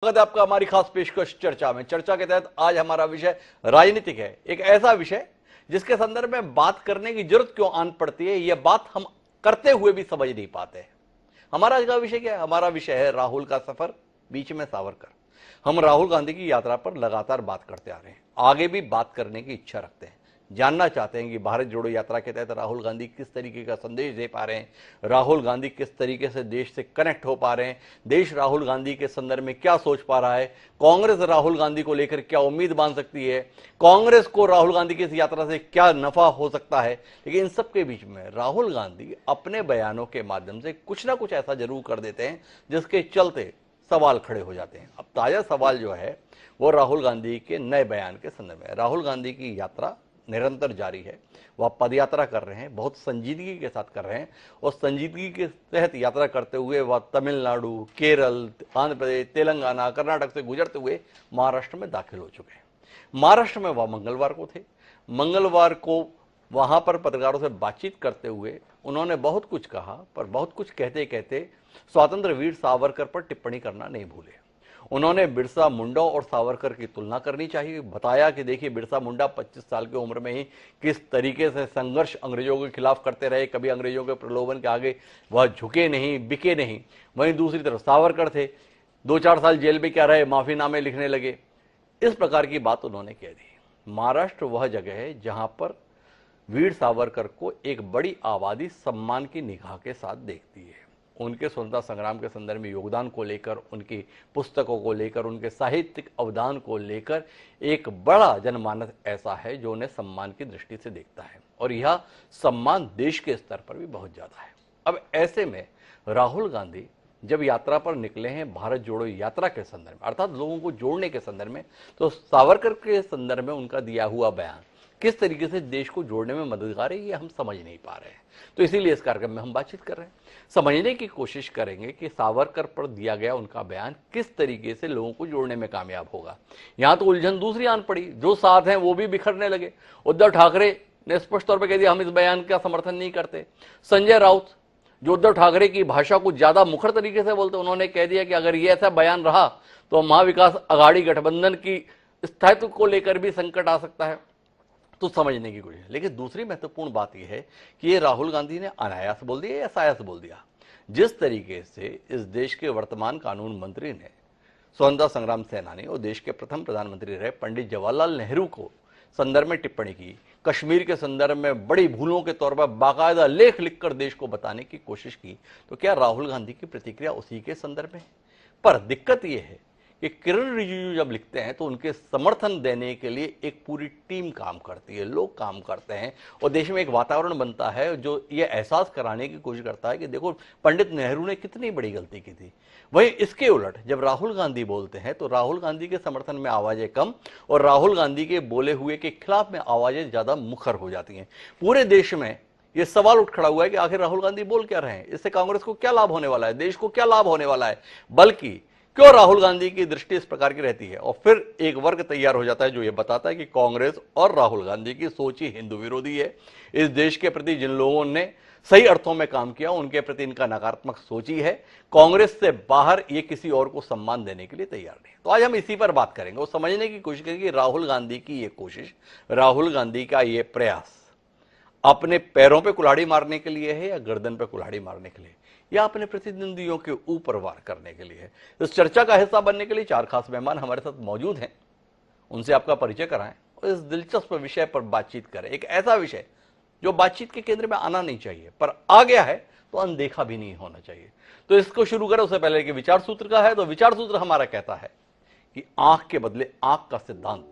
स्वागत है आपका हमारी खास पेशकश चर्चा में। चर्चा के तहत आज हमारा विषय राजनीतिक है, एक ऐसा विषय जिसके संदर्भ में बात करने की जरूरत क्यों आन पड़ती है, यह बात हम करते हुए भी समझ नहीं पाते। हमारा आज का विषय क्या है? हमारा विषय है राहुल का सफर, बीच में सावरकर। हम राहुल गांधी की यात्रा पर लगातार बात करते आ रहे हैं, आगे भी बात करने की इच्छा रखते हैं। जानना चाहते हैं कि भारत जोड़ो यात्रा के तहत राहुल गांधी किस तरीके का संदेश दे पा रहे हैं, राहुल गांधी किस तरीके से देश से कनेक्ट हो पा रहे हैं, देश राहुल गांधी के संदर्भ में क्या सोच पा रहा है, कांग्रेस राहुल गांधी को लेकर क्या उम्मीद बांध सकती है, कांग्रेस को राहुल गांधी की इस यात्रा से क्या नफा हो सकता है। लेकिन इन सबके बीच में राहुल गांधी अपने बयानों के माध्यम से कुछ ना कुछ ऐसा जरूर कर देते हैं जिसके चलते सवाल खड़े हो जाते हैं। अब ताजा सवाल जो है वो राहुल गांधी के नए बयान के संदर्भ में। राहुल गांधी की यात्रा निरंतर जारी है, वह पदयात्रा कर रहे हैं, बहुत संजीदगी के साथ कर रहे हैं और संजीदगी के तहत यात्रा करते हुए वह तमिलनाडु, केरल, आंध्र प्रदेश, तेलंगाना, कर्नाटक से गुजरते हुए महाराष्ट्र में दाखिल हो चुके हैं। महाराष्ट्र में वह मंगलवार को थे। मंगलवार को वहां पर पत्रकारों से बातचीत करते हुए उन्होंने बहुत कुछ कहा, पर बहुत कुछ कहते कहते स्वतंत्र वीर सावरकर पर टिप्पणी करना नहीं भूले। उन्होंने बिरसा मुंडा और सावरकर की तुलना करनी चाहिए। बताया कि देखिए, बिरसा मुंडा 25 साल की उम्र में ही किस तरीके से संघर्ष अंग्रेजों के खिलाफ करते रहे, कभी अंग्रेजों के प्रलोभन के आगे वह झुके नहीं, बिके नहीं। वहीं दूसरी तरफ सावरकर थे, 2-4 साल जेल में क्या रहे, माफीनामे लिखने लगे। इस प्रकार की बात उन्होंने कह दी। महाराष्ट्र वह जगह है जहां पर वीर सावरकर को एक बड़ी आबादी सम्मान की निगाह के साथ देखती है। उनके स्वतंत्रता संग्राम के संदर्भ में योगदान को लेकर, उनकी पुस्तकों को लेकर, उनके साहित्यिक अवदान को लेकर एक बड़ा जनमानस ऐसा है जो उन्हें सम्मान की दृष्टि से देखता है और यह सम्मान देश के स्तर पर भी बहुत ज्यादा है। अब ऐसे में राहुल गांधी जब यात्रा पर निकले हैं, भारत जोड़ो यात्रा के संदर्भ में, अर्थात लोगों को जोड़ने के संदर्भ में, तो सावरकर के संदर्भ में उनका दिया हुआ बयान किस तरीके से देश को जोड़ने में मददगार है, ये हम समझ नहीं पा रहे हैं। तो इसीलिए इस कार्यक्रम में हम बातचीत कर रहे हैं, समझने की कोशिश करेंगे कि सावरकर पर दिया गया उनका बयान किस तरीके से लोगों को जोड़ने में कामयाब होगा। यहां तो उलझन दूसरी आन पड़ी, जो साथ हैं वो भी बिखरने लगे। उद्धव ठाकरे ने स्पष्ट तौर पर कह दिया हम इस बयान का समर्थन नहीं करते। संजय राउत जो उद्धव ठाकरे की भाषा को ज्यादा मुखर तरीके से बोलते, उन्होंने कह दिया कि अगर ये ऐसा बयान रहा तो महाविकास अघाड़ी गठबंधन की स्थायित्व को लेकर भी संकट आ सकता है। तो समझने की कोशिश। लेकिन दूसरी महत्वपूर्ण बात यह है कि ये राहुल गांधी ने अनायास बोल दिया या सायास बोल दिया। जिस तरीके से इस देश के वर्तमान कानून मंत्री ने, स्वतंत्रता संग्राम सेनानी और देश के प्रथम प्रधानमंत्री रहे पंडित जवाहरलाल नेहरू को संदर्भ में टिप्पणी की, कश्मीर के संदर्भ में बड़ी भूलों के तौर पर बाकायदा लेख लिखकर देश को बताने की कोशिश की, तो क्या राहुल गांधी की प्रतिक्रिया उसी के संदर्भ में? पर दिक्कत यह है कि किरण रिजिजू जब लिखते हैं तो उनके समर्थन देने के लिए एक पूरी टीम काम करती है, लोग काम करते हैं और देश में एक वातावरण बनता है जो ये एहसास कराने की कोशिश करता है कि देखो पंडित नेहरू ने कितनी बड़ी गलती की थी। वहीं इसके उलट जब राहुल गांधी बोलते हैं तो राहुल गांधी के समर्थन में आवाजें कम और राहुल गांधी के बोले हुए के खिलाफ में आवाजें ज्यादा मुखर हो जाती हैं। पूरे देश में यह सवाल उठ खड़ा हुआ है कि आखिर राहुल गांधी बोल क्या रहे हैं, इससे कांग्रेस को क्या लाभ होने वाला है, देश को क्या लाभ होने वाला है, बल्कि क्यों राहुल गांधी की दृष्टि इस प्रकार की रहती है। और फिर एक वर्ग तैयार हो जाता है जो यह बताता है कि कांग्रेस और राहुल गांधी की सोच ही हिंदू विरोधी है। इस देश के प्रति जिन लोगों ने सही अर्थों में काम किया उनके प्रति इनका नकारात्मक सोच ही है। कांग्रेस से बाहर ये किसी और को सम्मान देने के लिए तैयार नहीं। तो आज हम इसी पर बात करेंगे और समझने की कोशिश करेंगे राहुल गांधी की ये कोशिश, राहुल गांधी का ये प्रयास अपने पैरों पे कुल्हाड़ी मारने के लिए है या गर्दन पे कुल्हाड़ी मारने के लिए, या अपने प्रतिद्वंदियों के ऊपर वार करने के लिए है। इस चर्चा का हिस्सा बनने के लिए 4 खास मेहमान हमारे साथ मौजूद हैं, उनसे आपका परिचय कराएं और इस दिलचस्प विषय पर बातचीत करें। एक ऐसा विषय जो बातचीत के केंद्र में आना नहीं चाहिए, पर आ गया है तो अनदेखा भी नहीं होना चाहिए। तो इसको शुरू करें उससे पहले कि विचार सूत्र का है, तो विचार सूत्र हमारा कहता है कि आंख के बदले आंख का सिद्धांत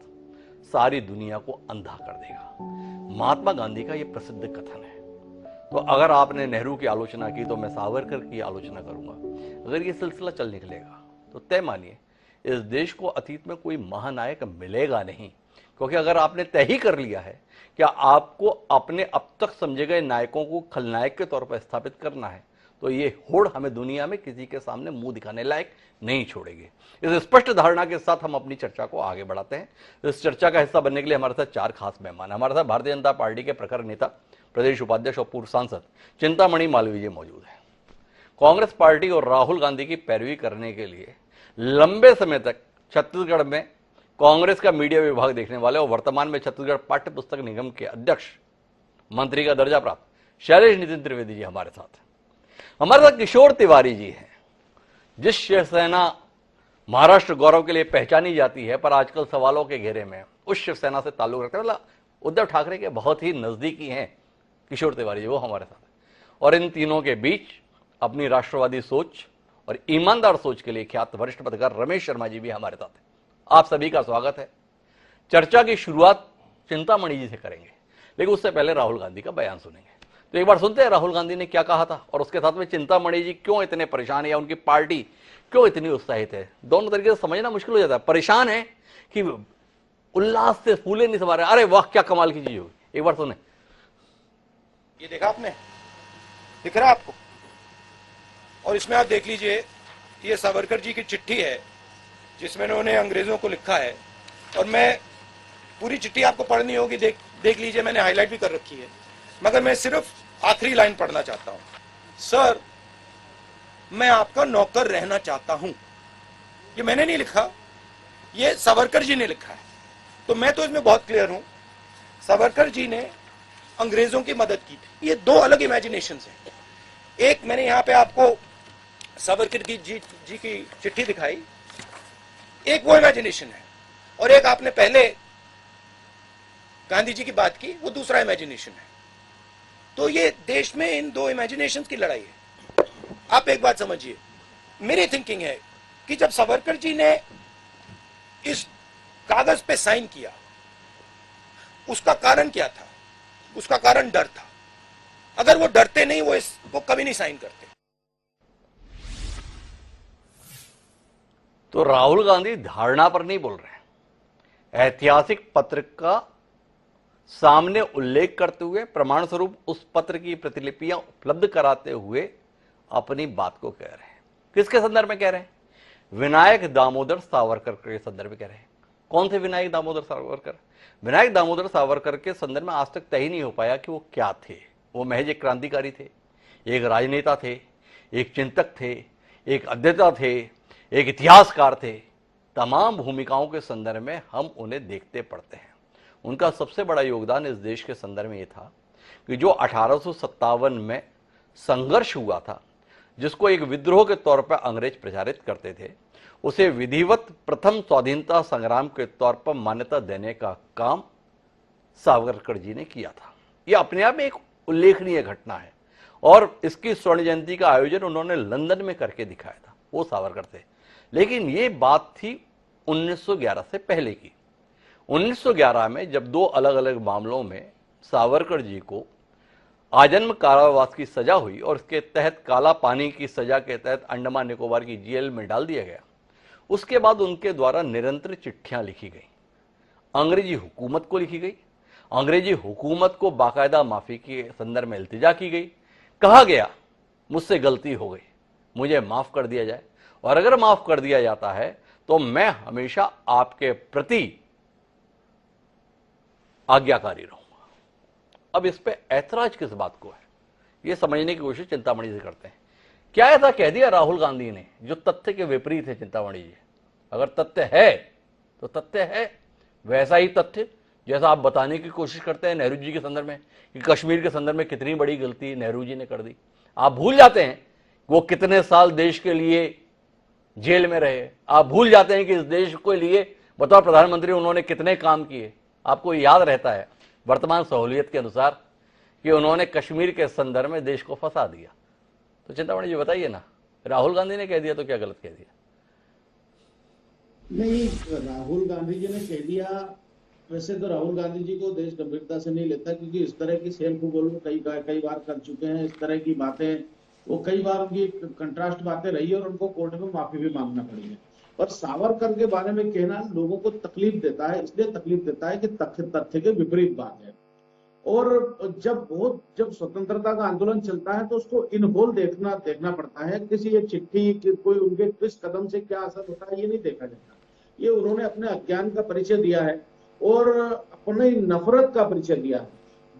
सारी दुनिया को अंधा कर देगा। महात्मा गांधी का यह प्रसिद्ध कथन है। तो अगर आपने नेहरू की आलोचना की तो मैं सावरकर की आलोचना करूंगा। अगर ये सिलसिला चल निकलेगा तो तय मानिए इस देश को अतीत में कोई महानायक मिलेगा नहीं, क्योंकि अगर आपने तय ही कर लिया है कि आपको अपने अब तक समझे गए नायकों को खलनायक के तौर पर स्थापित करना है, तो ये होड़ हमें दुनिया में किसी के सामने मुंह दिखाने लायक नहीं छोड़ेगी। इस स्पष्ट धारणा के साथ हम अपनी चर्चा को आगे बढ़ाते हैं। इस चर्चा का हिस्सा बनने के लिए हमारे साथ 4 खास मेहमान। हमारे साथ भारतीय जनता पार्टी के प्रखर नेता, प्रदेश उपाध्यक्ष और पूर्व सांसद चिंतामणि मालवीय जी मौजूद हैं। कांग्रेस पार्टी और राहुल गांधी की पैरवी करने के लिए लंबे समय तक छत्तीसगढ़ में कांग्रेस का मीडिया विभाग देखने वाले और वर्तमान में छत्तीसगढ़ पाठ्य पुस्तक निगम के अध्यक्ष मंत्री का दर्जा प्राप्त शैलेश नितिन त्रिवेदी जी हमारे साथ हैं। हमारे साथ किशोर तिवारी जी हैं, जिस शिवसेना महाराष्ट्र गौरव के लिए पहचानी जाती है पर आजकल सवालों के घेरे में उस शिवसेना से ताल्लुक रखते हैं, मतलब उद्धव ठाकरे के बहुत ही नजदीकी हैं किशोर तिवारी जी, वो हमारे साथ हैं। और इन तीनों के बीच अपनी राष्ट्रवादी सोच और ईमानदार सोच के लिए ख्यात वरिष्ठ पत्रकार रमेश शर्मा जी भी हमारे साथ हैं। आप सभी का स्वागत है। चर्चा की शुरुआत चिंतामणि जी से करेंगे, लेकिन उससे पहले राहुल गांधी का बयान सुनेंगे। तो एक बार सुनते हैं राहुल गांधी ने क्या कहा था और उसके साथ में चिंतामणि जी क्यों इतने परेशान है या उनकी पार्टी क्यों इतनी उत्साहित है। दोनों तरीके से समझना मुश्किल हो जाता है। परेशान है कि उल्लास से फूले नहीं समा रहे, अरे वाह क्या कमाल की चीज होगी। एक बार सुने। ये देखा आपने, दिख रहा आपको? और इसमें आप देख लीजिए, ये सावरकर जी की चिट्ठी है जिसमें उन्होंने अंग्रेजों को लिखा है। और मैं पूरी चिट्ठी आपको पढ़नी होगी, देख लीजिए, मैंने हाईलाइट भी कर रखी है, मगर मैं सिर्फ आखिरी लाइन पढ़ना चाहता हूं। सर, मैं आपका नौकर रहना चाहता हूं। ये मैंने नहीं लिखा, ये सावरकर जी ने लिखा है। तो मैं तो इसमें बहुत क्लियर हूं, सावरकर जी ने अंग्रेजों की मदद की थी। ये दो अलग इमेजिनेशंस हैं। एक मैंने यहां पे आपको सावरकर जी की चिट्ठी दिखाई, एक वो इमेजिनेशन है, और एक आपने पहले गांधी जी की बात की, वो दूसरा इमेजिनेशन है। तो ये देश में इन दो इमेजिनेशंस की लड़ाई है। आप एक बात समझिए, मेरी थिंकिंग है कि जब सावरकर जी ने इस कागज पे साइन किया, उसका कारण क्या था? उसका कारण डर था। अगर वो डरते नहीं, वो इसको कभी नहीं साइन करते। तो राहुल गांधी धारणा पर नहीं बोल रहे हैं, ऐतिहासिक पत्र का सामने उल्लेख करते हुए प्रमाण स्वरूप उस पत्र की प्रतिलिपियां उपलब्ध कराते हुए अपनी बात को कह रहे हैं। किसके संदर्भ में कह रहे हैं? विनायक दामोदर सावरकर के संदर्भ में कह रहे हैं। कौन थे विनायक दामोदर सावरकर? विनायक दामोदर सावरकर के संदर्भ में आज तक तय ही नहीं हो पाया कि वो क्या थे। वो महज एक क्रांतिकारी थे, एक राजनेता थे, एक चिंतक थे, एक अध्येता थे, एक इतिहासकार थे। तमाम भूमिकाओं के संदर्भ में हम उन्हें देखते पढ़ते हैं। उनका सबसे बड़ा योगदान इस देश के संदर्भ में यह था कि जो 1857 में संघर्ष हुआ था, जिसको एक विद्रोह के तौर पर अंग्रेज प्रचारित करते थे, उसे विधिवत प्रथम स्वाधीनता संग्राम के तौर पर मान्यता देने का काम सावरकर जी ने किया था। यह अपने आप में एक उल्लेखनीय घटना है और इसकी स्वर्ण जयंती का आयोजन उन्होंने लंदन में करके दिखाया था। वो सावरकर थे। लेकिन ये बात थी 1911 से पहले की। 1911 में जब दो अलग अलग मामलों में सावरकर जी को आजन्म कारावास की सजा हुई और इसके तहत काला पानी की सजा के तहत अंडमान निकोबार की जेल में डाल दिया गया, उसके बाद उनके द्वारा निरंतर चिट्ठियां लिखी गई, अंग्रेजी हुकूमत को लिखी गई, अंग्रेजी हुकूमत को बाकायदा माफी के संदर्भ में इल्तिजा की गई। कहा गया मुझसे गलती हो गई, मुझे माफ कर दिया जाए, और अगर माफ कर दिया जाता है तो मैं हमेशा आपके प्रति आज्ञाकारी रहूंगा। अब इस पे ऐतराज किस बात को है, यह समझने की कोशिश चिंतामणि से करते हैं। क्या ऐसा कह दिया राहुल गांधी ने जो तथ्य के विपरीत है? चिंतामणि जी, अगर तथ्य है तो तथ्य है वैसा ही तथ्य जैसा आप बताने की कोशिश करते हैं नेहरू जी के संदर्भ में कि कश्मीर के संदर्भ में कितनी बड़ी गलती नेहरू जी ने कर दी। आप भूल जाते हैं वो कितने साल देश के लिए जेल में रहे। आप भूल जाते हैं कि इस देश के लिए बतौर प्रधानमंत्री उन्होंने कितने काम किए। आपको याद रहता है वर्तमान सहूलियत के अनुसार कि उन्होंने कश्मीर के संदर्भ में देश को फंसा दिया। तो चिंतामणि जी बताइए ना, राहुल गांधी ने कह दिया तो क्या गलत कह दिया? नहीं, राहुल गांधी जी ने कह दिया। वैसे तो राहुल गांधी जी को देश गंभीरता से नहीं लेता, क्योंकि इस तरह की सेल्फ गोल कई बार कर चुके हैं। इस तरह की बातें वो कई बार उनकी कंट्रास्ट बातें रही और उनको कोर्ट में माफी भी मांगना पड़ी है। और सावरकर के बारे में कहना लोगों को तकलीफ देता है, इसलिए तकलीफ देता है कि तथ्य के विपरीत बात है। और जब स्वतंत्रता का आंदोलन चलता है तो उसको इन होल देखना पड़ता है। किसी एक चिट्ठी कोई उनके किस कदम से क्या असर होता है ये नहीं देखा जाता। ये उन्होंने अपने अज्ञान का परिचय दिया है और अपनी नफरत का परिचय दिया है।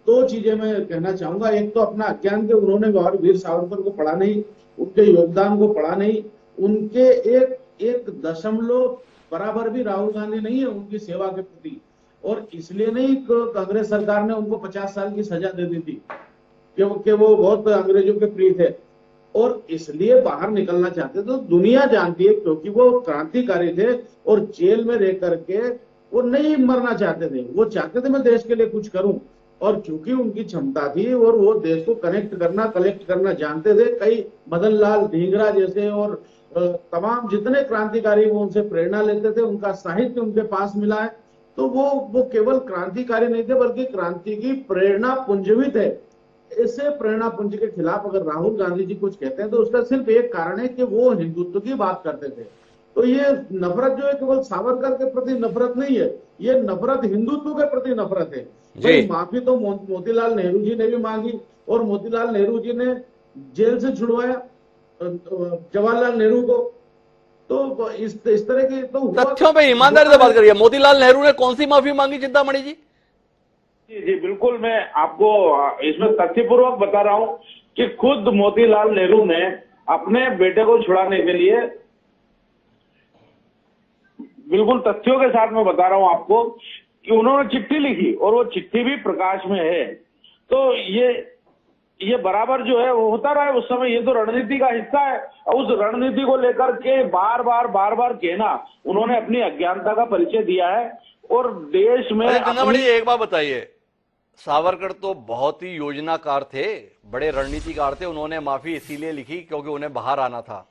दो चीजें मैं कहना चाहूंगा। एक तो अपना अज्ञान के उन्होंने वीर सावरकर को पढ़ा नहीं, उनके योगदान को पढ़ा नहीं, उनके एक एक दशमलव बराबर भी राहुल गांधी नहीं है उनकी सेवा के प्रति। और इसलिए नहीं कांग्रेस सरकार ने उनको 50 साल की सजा दे दी थी क्योंकि वो बहुत अंग्रेजों के प्रिय थे और इसलिए बाहर निकलना चाहते थे। तो दुनिया जानती है क्योंकि वो क्रांतिकारी थे और जेल में रह करके वो नहीं मरना चाहते थे, वो चाहते थे मैं देश के लिए कुछ करूं। और चूंकि उनकी क्षमता थी और वो देश को कलेक्ट करना जानते थे, कई मदन लाल ढींगरा जैसे और तमाम जितने क्रांतिकारी वो उनसे प्रेरणा लेते थे, उनका साहित्य उनके पास मिला है। तो वो केवल क्रांतिकारी नहीं थे बल्कि क्रांति की प्रेरणा पुंज भी थे। ऐसे प्रेरणा पुंज के खिलाफ अगर राहुल गांधी जी कुछ कहते हैं तो उसका सिर्फ एक कारण है कि वो हिंदुत्व की बात करते थे। तो ये नफरत जो है केवल सावरकर के प्रति नफरत नहीं है, ये नफरत हिंदुत्व के प्रति नफरत है। भाई माफी तो मोतीलाल नेहरू जी ने भी मांगी और मोतीलाल नेहरू जी ने जेल से छुड़वाया जवाहरलाल नेहरू को। तो इस तरह की तो तथ्यों पे ईमानदारी से बात करिए। मोतीलाल नेहरू ने कौन सी माफी मांगी चिंतामणि जी? जी जी बिल्कुल, मैं आपको इसमें तथ्यपूर्वक बता रहा हूं कि खुद मोतीलाल नेहरू ने अपने बेटे को छुड़ाने के लिए, बिल्कुल तथ्यों के साथ मैं बता रहा हूं आपको कि उन्होंने चिट्ठी लिखी और वो चिट्ठी भी प्रकाश में है। तो ये बराबर जो है वो होता रहा है उस समय, ये तो रणनीति का हिस्सा है। उस रणनीति को लेकर के बार बार कहना, उन्होंने अपनी अज्ञानता का परिचय दिया है और देश में एक बात बताइए, सावरकर तो बहुत ही योजनाकार थे, बड़े रणनीतिकार थे, उन्होंने माफी इसीलिए लिखी क्योंकि उन्हें बाहर आना था।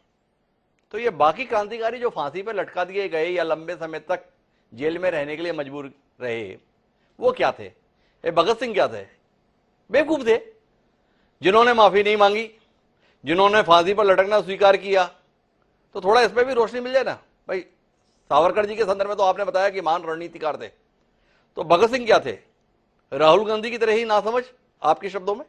तो ये बाकी क्रांतिकारी जो फांसी पर लटका दिए गए या लंबे समय तक जेल में रहने के लिए मजबूर रहे, वो क्या थे? ये भगत सिंह क्या थे? बेवकूफ थे जिन्होंने माफी नहीं मांगी, जिन्होंने फांसी पर लटकना स्वीकार किया। तो थोड़ा इस पर भी रोशनी मिल जाए ना भाई। सावरकर जी के संदर्भ में तो आपने बताया कि महान रणनीतिकार थे, तो भगत सिंह क्या थे? राहुल गांधी की तरह ही नासमझ आपके शब्दों में?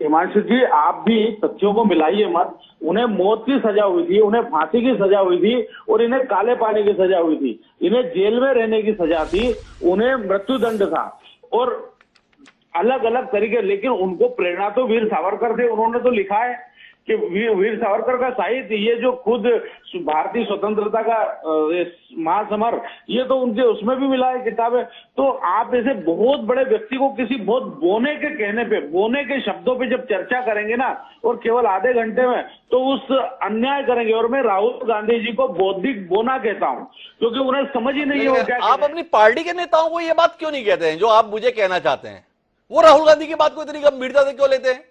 हिमांशु जी, आप भी तथ्यों को मिलाइए मत। उन्हें मौत की सजा हुई थी, उन्हें फांसी की सजा हुई थी और इन्हें काले पानी की सजा हुई थी, इन्हें जेल में रहने की सजा थी, उन्हें मृत्युदंड था और अलग अलग तरीके। लेकिन उनको प्रेरणा तो वीर सावरकर थे। उन्होंने तो लिखा है कि वीर सावरकर का साहित्य, ये जो खुद भारतीय स्वतंत्रता का महासमर, ये तो उनके उसमें भी मिला है किताबें। तो आप ऐसे बहुत बड़े व्यक्ति को किसी बहुत बोने के कहने पे, बोने के शब्दों पे जब चर्चा करेंगे ना, और केवल आधे घंटे में, तो उस अन्याय करेंगे। और मैं राहुल गांधी जी को बौद्धिक बोना कहता हूं क्योंकि उन्हें समझ ही नहीं है क्या। आप अपनी पार्टी के नेताओं को ये बात क्यों नहीं कहते हैं जो आप मुझे कहना चाहते हैं? वो राहुल गांधी की बात को इतनी गंभीरता से क्यों लेते हैं?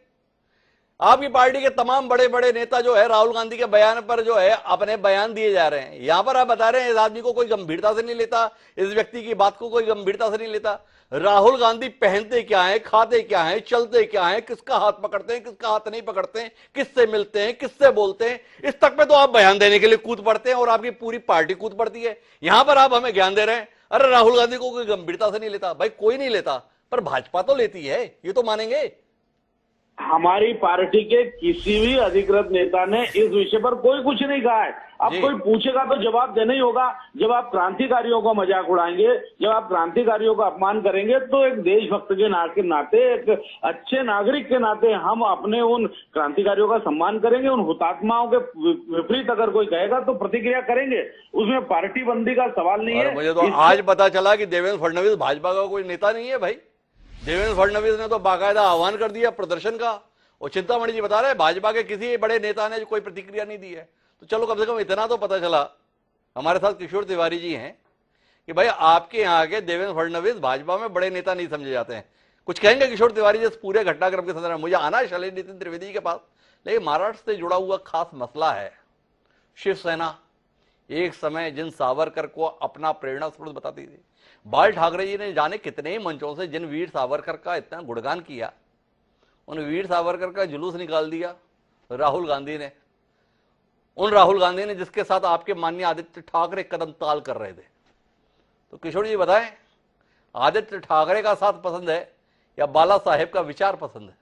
आपकी पार्टी के तमाम बड़े बड़े नेता जो है राहुल गांधी के बयान पर जो है अपने बयान दिए जा रहे हैं। यहां पर आप बता रहे हैं इस आदमी को कोई गंभीरता से नहीं लेता, इस व्यक्ति की बात को कोई गंभीरता से नहीं लेता। राहुल गांधी पहनते क्या है, खाते क्या है, चलते क्या है, किसका हाथ पकड़ते हैं, किसका हाथ नहीं पकड़ते हैं, किससे मिलते हैं, किससे बोलते हैं, इस तक पे तो आप बयान देने के लिए कूद पड़ते हैं और आपकी पूरी पार्टी कूद पड़ती है। यहां पर आप हमें ज्ञान दे रहे हैं अरे राहुल गांधी को कोई गंभीरता से नहीं लेता। भाई कोई नहीं लेता, पर भाजपा तो लेती है, ये तो मानेंगे। हमारी पार्टी के किसी भी अधिकृत नेता ने इस विषय पर कोई कुछ नहीं कहा है। अब कोई पूछेगा तो जवाब देना ही होगा। जब आप क्रांतिकारियों का मजाक उड़ाएंगे, जब आप क्रांतिकारियों का अपमान करेंगे, तो एक देशभक्त के नाते, एक अच्छे नागरिक के नाते हम अपने उन क्रांतिकारियों का सम्मान करेंगे। उन हुतात्माओं के विपरीत अगर कोई कहेगा तो प्रतिक्रिया करेंगे, उसमें पार्टी बंदी का सवाल नहीं है। मुझे तो आज पता चला कि देवेंद्र फडणवीस भाजपा का कोई नेता नहीं है। भाई देवेंद्र फडणवीस ने तो बाकायदा आह्वान कर दिया प्रदर्शन का, और चिंतामणि जी बता रहे भाजपा के किसी बड़े नेता ने कोई प्रतिक्रिया नहीं दी है। तो चलो कम से कम इतना तो पता चला। हमारे साथ किशोर तिवारी जी हैं कि भाई आपके यहाँ के देवेंद्र फडणवीस भाजपा में बड़े नेता नहीं समझे जाते हैं। कुछ कहेंगे किशोर तिवारी जी इस पूरे घटनाक्रम के संदर्भ में? मुझे आना है शैलेंद्र नितिन त्रिवेदी के पास, लेकिन महाराष्ट्र से जुड़ा हुआ खास मसला है शिवसेना। एक समय जिन सावरकर को अपना प्रेरणा स्रोत बताती थी, बाल ठाकरे जी ने जाने कितने ही मंचों से जिन वीर सावरकर का इतना गुणगान किया, उन वीर सावरकर का जुलूस निकाल दिया राहुल गांधी ने। उन राहुल गांधी ने जिसके साथ आपके माननीय आदित्य ठाकरे कदम ताल कर रहे थे। तो किशोर जी बताएं, आदित्य ठाकरे का साथ पसंद है या बाला साहेब का विचार पसंद है?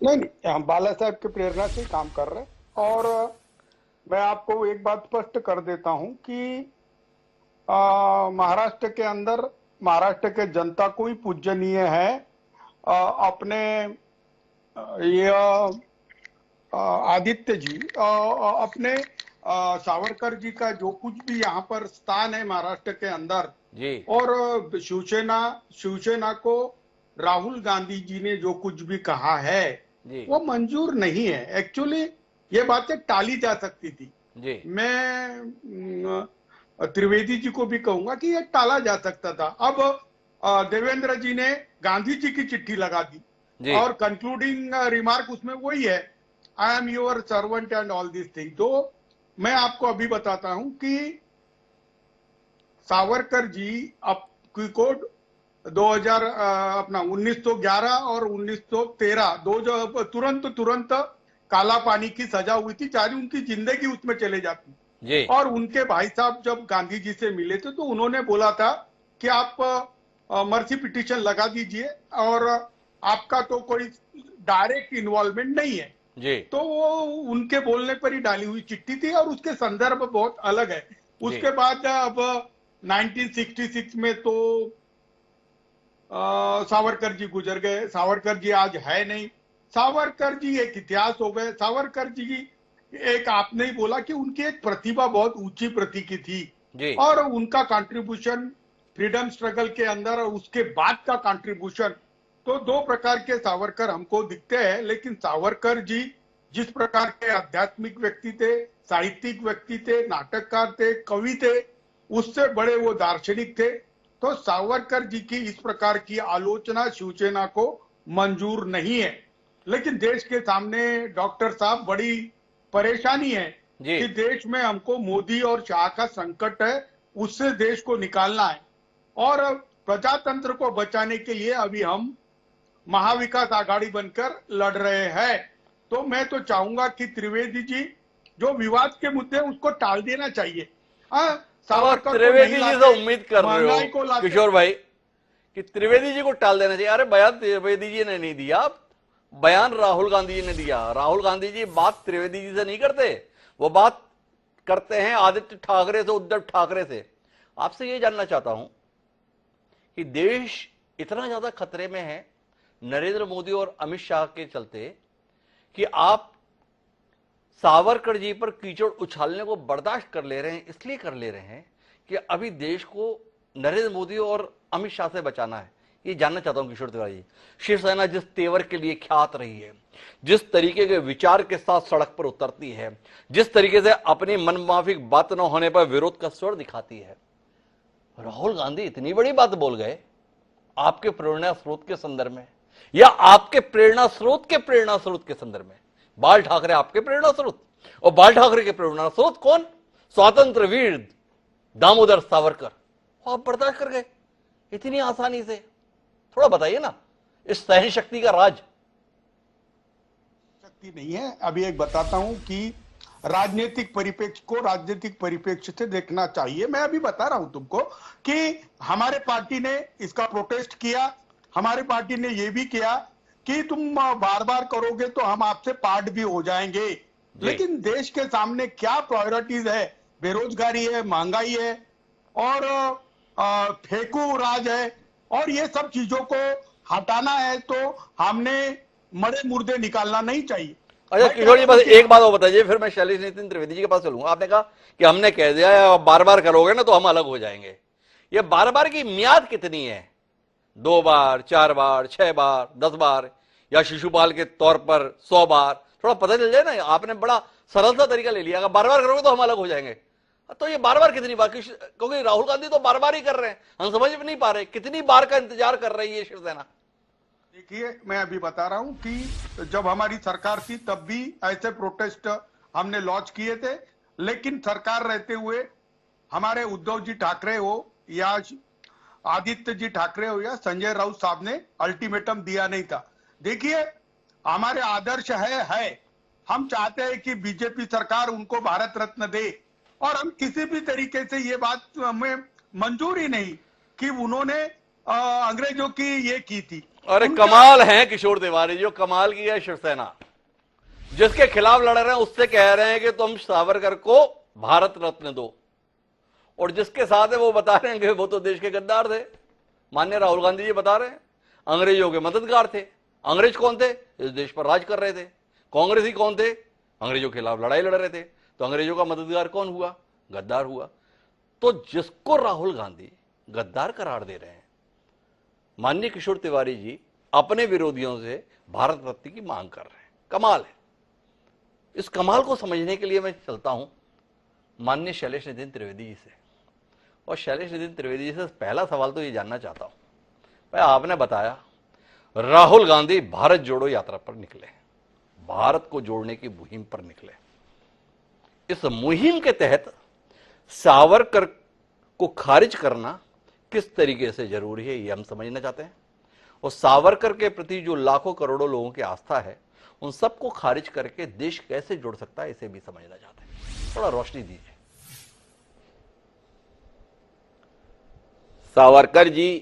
नहीं, हम बाला साहेब की प्रेरणा से काम कर रहे हैं। और मैं आपको एक बात स्पष्ट कर देता हूं कि महाराष्ट्र के अंदर महाराष्ट्र के जनता को ही पूजनीय है। अपने ये आदित्य जी, अपने सावरकर जी का जो कुछ भी यहाँ पर स्थान है महाराष्ट्र के अंदर जी और शिवसेना को राहुल गांधी जी ने जो कुछ भी कहा है जी वो मंजूर नहीं है। एक्चुअली ये बातें टाली जा सकती थी। जी मैं त्रिवेदी जी को भी कहूंगा कि ये टाला जा सकता था। अब देवेंद्र जी ने गांधी जी की चिट्ठी लगा दी जी और कंक्लूडिंग रिमार्क उसमें वही है, I am your servant and all this thing. तो मैं आपको अभी बताता हूं कि सावरकर जी को 2000 अपना 1911 और 1913 दो जो तुरंत काला पानी की सजा हुई थी, चाहे उनकी जिंदगी उसमें चले जाती। जी और उनके भाई साहब जब गांधी जी से मिले थे तो उन्होंने बोला था कि आप मर्सी पिटीशन लगा दीजिए और आपका तो कोई डायरेक्ट इन्वॉल्वमेंट नहीं है। जी तो वो उनके बोलने पर ही डाली हुई चिट्ठी थी और उसके संदर्भ बहुत अलग है। उसके बाद अब 1966 में तो सावरकर जी गुजर गए। सावरकर जी आज है नहीं। सावरकर जी एक इतिहास हो गए। सावरकर जी एक, आपने ही बोला कि उनकी एक प्रतिभा बहुत ऊंची प्रति की थी जी और उनका कंट्रीब्यूशन फ्रीडम स्ट्रगल के अंदर और उसके बाद का कंट्रीब्यूशन, तो दो प्रकार के सावरकर हमको दिखते हैं। लेकिन सावरकर जी जिस प्रकार के आध्यात्मिक व्यक्ति थे, साहित्यिक व्यक्ति थे, नाटककार थे, कवि थे, उससे बड़े वो दार्शनिक थे। तो सावरकर जी की इस प्रकार की आलोचना शिवसेना को मंजूर नहीं है। लेकिन देश के सामने डॉक्टर साहब बड़ी परेशानी है जी कि देश में हमको मोदी और शाह का संकट है, उससे देश को निकालना है और प्रजातंत्र को बचाने के लिए अभी हम महाविकास आघाड़ी बनकर लड़ रहे हैं। तो मैं तो चाहूंगा कि त्रिवेदी जी जो विवाद के मुद्दे हैं उसको टाल देना चाहिए। आप त्रिवेदी जी से उम्मीद कर रहे हो किशोर भाई कि त्रिवेदी जी को टाल देना चाहिए? अरे बयान त्रिवेदी जी ने नहीं दिया, बयान राहुल गांधी जी ने दिया। राहुल गांधी जी बात त्रिवेदी जी से नहीं करते, वो बात करते हैं आदित्य ठाकरे से, उद्धव ठाकरे से। आपसे ये जानना चाहता हूं कि देश इतना ज्यादा खतरे में है नरेंद्र मोदी और अमित शाह के चलते कि आप सावरकर जी पर कीचड़ उछालने को बर्दाश्त कर ले रहे हैं। इसलिए कर ले रहे हैं कि अभी देश को नरेंद्र मोदी और अमित शाह से बचाना है। ये जानना चाहता हूं किशोर तिवारी जी, शिवसेना जिस तेवर के लिए ख्यात रही है, जिस तरीके के विचार के साथ सड़क पर उतरती है, जिस तरीके से अपनी मनमाफिक बात न होने पर विरोध का स्वर दिखाती है, राहुल गांधी इतनी बड़ी बात बोल गए आपके प्रेरणा स्रोत के संदर्भ में या आपके प्रेरणा स्रोत के संदर्भ में? बाल ठाकरे आपके प्रेरणा स्रोत और बाल ठाकरे के प्रेरणा स्रोत कौन? स्वतंत्र वीर दामोदर सावरकर। आप बर्दाश्त कर गए इतनी आसानी से? थोड़ा बताइए ना इस सहन शक्ति का राज। शक्ति नहीं है। अभी एक बताता हूं कि राजनीतिक परिप्रेक्ष्य को राजनीतिक परिप्रेक्ष्य से देखना चाहिए। मैं अभी बता रहा हूं तुमको कि हमारे पार्टी ने इसका प्रोटेस्ट किया, हमारे पार्टी ने यह भी किया कि तुम बार बार करोगे तो हम आपसे पार्ट भी हो जाएंगे। लेकिन देश के सामने क्या प्रायोरिटीज है? बेरोजगारी है, महंगाई है और फेंकू राज है और ये सब चीजों को हटाना है तो हमने मरे मुर्दे निकालना नहीं चाहिए। अच्छा किशोर जी, बस एक बात और बताइए, फिर मैं शैलेश नितिन त्रिवेदी जी के पास चलूंगा। आपने कहा कि हमने कह दिया बार बार करोगे ना तो हम अलग हो जाएंगे। ये बार बार की मियाद कितनी है? 2 बार, 4 बार, 6 बार, 10 बार या शिशुपाल के तौर पर 100 बार? थोड़ा पता चल जाए ना। आपने बड़ा सरल सा तरीका ले लिया, अगर बार बार करोगे तो हम अलग हो जाएंगे। तो ये बार बार कितनी बार? क्योंकि राहुल गांधी तो बार बार ही कर रहे हैं, हम समझ नहीं पा रहे कितनी बार का इंतजार कर रही है शिवसेना। देखिए मैं अभी बता रहा हूं कि जब हमारी सरकार थी तब भी ऐसे प्रोटेस्ट हमने लॉन्च किए थे। लेकिन सरकार रहते हुए हमारे उद्धव जी ठाकरे हो या आदित्य जी ठाकरे हो या संजय राउत साहब ने अल्टीमेटम दिया नहीं था। देखिए हमारे आदर्श है, हम चाहते हैं कि बीजेपी सरकार उनको भारत रत्न दे और हम किसी भी तरीके से ये बात हमें मंजूर ही नहीं कि उन्होंने अंग्रेजों की ये की थी। अरे कमाल है किशोर तिवारी, जो कमाल की है शिवसेना, जिसके खिलाफ लड़ रहे हैं उससे कह रहे हैं कि तुम सावरकर को भारत रत्न दो, और जिसके साथ है वो बता रहे हैं कि वो तो देश के गद्दार थे। माननीय राहुल गांधी जी बता रहे हैं अंग्रेजों के मददगार थे। अंग्रेज कौन थे? इस देश पर राज कर रहे थे। कांग्रेसी कौन थे? अंग्रेजों के खिलाफ लड़ाई लड़ रहे थे, तो अंग्रेजों का मददगार कौन हुआ? गद्दार हुआ। तो जिसको राहुल गांधी गद्दार करार दे रहे हैं, माननीय किशोर तिवारी जी अपने विरोधियों से भारत रत्न की मांग कर रहे हैं। कमाल है। इस कमाल को समझने के लिए मैं चलता हूं माननीय शैलेश नितिन त्रिवेदी जी से, और शैलेश नितिन त्रिवेदी जी से पहला सवाल तो ये जानना चाहता हूं, भाई आपने बताया राहुल गांधी भारत जोड़ो यात्रा पर निकले, भारत को जोड़ने की मुहिम पर निकले। इस मुहिम के तहत सावरकर को खारिज करना किस तरीके से जरूरी है, ये हम समझना चाहते हैं। और सावरकर के प्रति जो लाखों करोड़ों लोगों की आस्था है, उन सबको खारिज करके देश कैसे जुड़ सकता है, इसे भी समझना चाहते हैं। थोड़ा रोशनी दीजिए। सावरकर जी